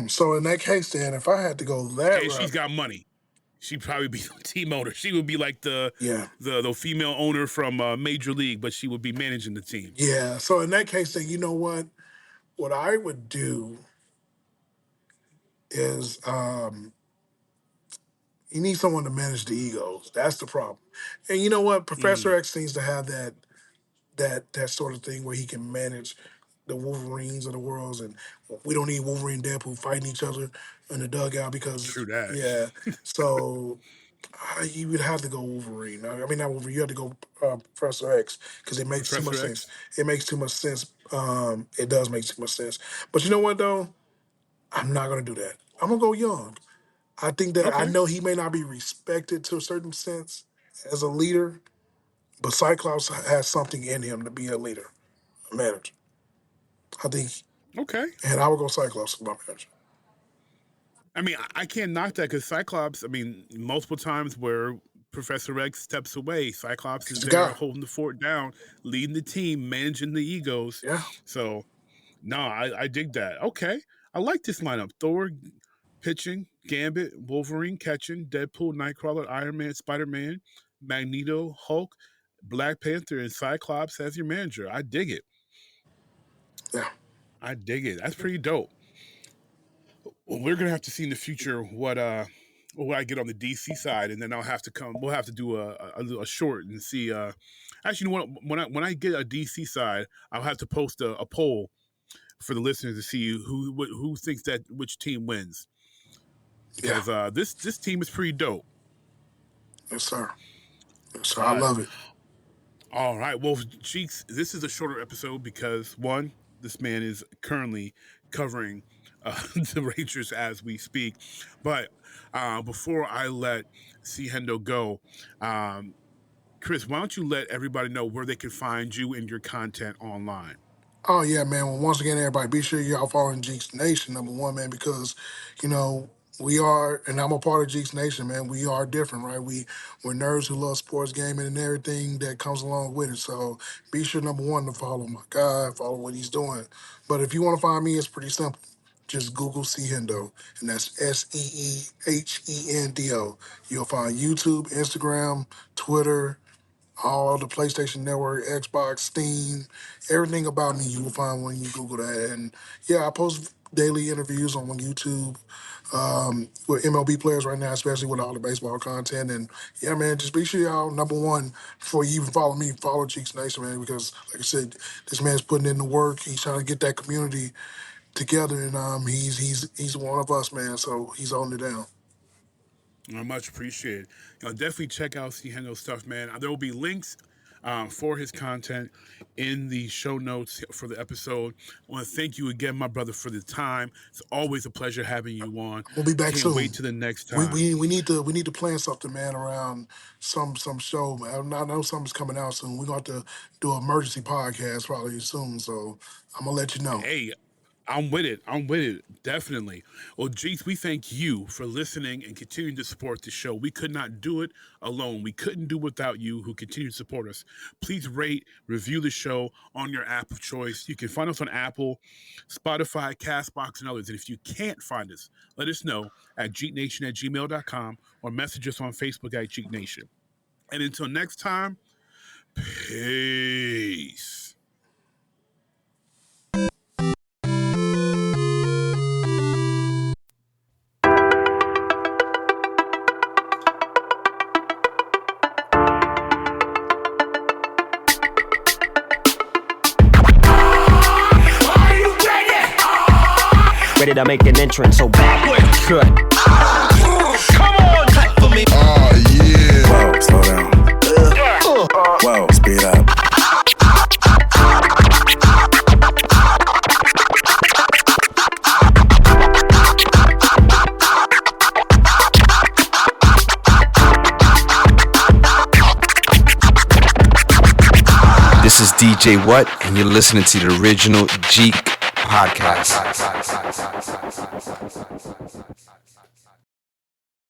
So in that case, then, if I had to go that route, she's got money. She'd probably be the team owner. She would be like the female owner from Major League, but she would be managing the team. Yeah. So in that case, then, you know what? What I would do is you need someone to manage the egos. That's the problem. And you know what? Professor X seems to have that sort of thing where he can manage the Wolverines of the world, and we don't need Wolverine and Deadpool fighting each other in the dugout because true that. Yeah. So you would have to go Wolverine. I mean, not Wolverine. You have to go Professor X because it makes too much sense. It makes too much sense. It does make too much sense. But you know what though? I'm not gonna do that. I'm gonna go Young. I think that I know he may not be respected to a certain sense as a leader, but Cyclops has something in him to be a leader, a manager. I think. Okay. And I would go Cyclops as my manager. I mean, I can't knock that because Cyclops, I mean, multiple times where Professor X steps away, Cyclops is there holding the fort down, leading the team, managing the egos. Yeah. So, no, I dig that. Okay. I like this lineup. Thor pitching, Gambit, Wolverine catching, Deadpool, Nightcrawler, Iron Man, Spider-Man, Magneto, Hulk, Black Panther, and Cyclops as your manager. I dig it. Yeah. I dig it. That's pretty dope. Well, we're gonna have to see in the future what I get on the DC side, and then I'll have to come. We'll have to do a short and see. Actually, you know what? When I get a DC side, I'll have to post a poll for the listeners to see who thinks that which team wins. Because this team is pretty dope. Yes, sir. Yes, sir. I love it. All right. Well, Jeeks, this is a shorter episode because one, this man is currently covering the Rangers as we speak. But before I let SeeHendo go, Chris, why don't you let everybody know where they can find you and your content online? Oh, yeah, man. Well, once again, everybody, be sure y'all following Jeek Nation, number one, man, because, we are, and I'm a part of Jeek Nation, man. We are different, right? We're nerds who love sports gaming and everything that comes along with it. So be sure, number one, to follow my guy, follow what he's doing. But if you want to find me, it's pretty simple. Just Google SeeHendo, and that's SeeHendo. You'll find YouTube, Instagram, Twitter, all the PlayStation Network, Xbox, Steam, everything about me you will find when you Google that. And yeah, I post daily interviews on YouTube with MLB players right now, especially with all the baseball content. And yeah, man, just be sure y'all, number one, before you even follow me, follow Jeek Nation, man, because like I said, this man's putting in the work. He's trying to get that community together, and he's one of us, man. So he's holding it down. I much appreciate it. Definitely check out SeeHendo's stuff, man. There will be links for his content in the show notes for the episode. I want to thank you again, my brother, for the time. It's always a pleasure having you on. We'll be back soon. Can't wait till the next time. We need to plan something, man, around some show. Man. I know something's coming out soon. We're going to have to do an emergency podcast probably soon, so I'm going to let you know. Hey, I'm with it. Definitely. Well, Jeek, we thank you for listening and continuing to support the show. We could not do it alone. We couldn't do without you who continue to support us. Please rate, review the show on your app of choice. You can find us on Apple, Spotify, CastBox, and others. And if you can't find us, let us know at geeknation@gmail.com or message us on Facebook at Jeek Nation. And until next time, peace. Ready to make an entrance, so backward cut. Come on, cut for me. Oh yeah. Whoa, slow down. Whoa, speed up. DJ What, and you're listening to the original Jeek Podcast.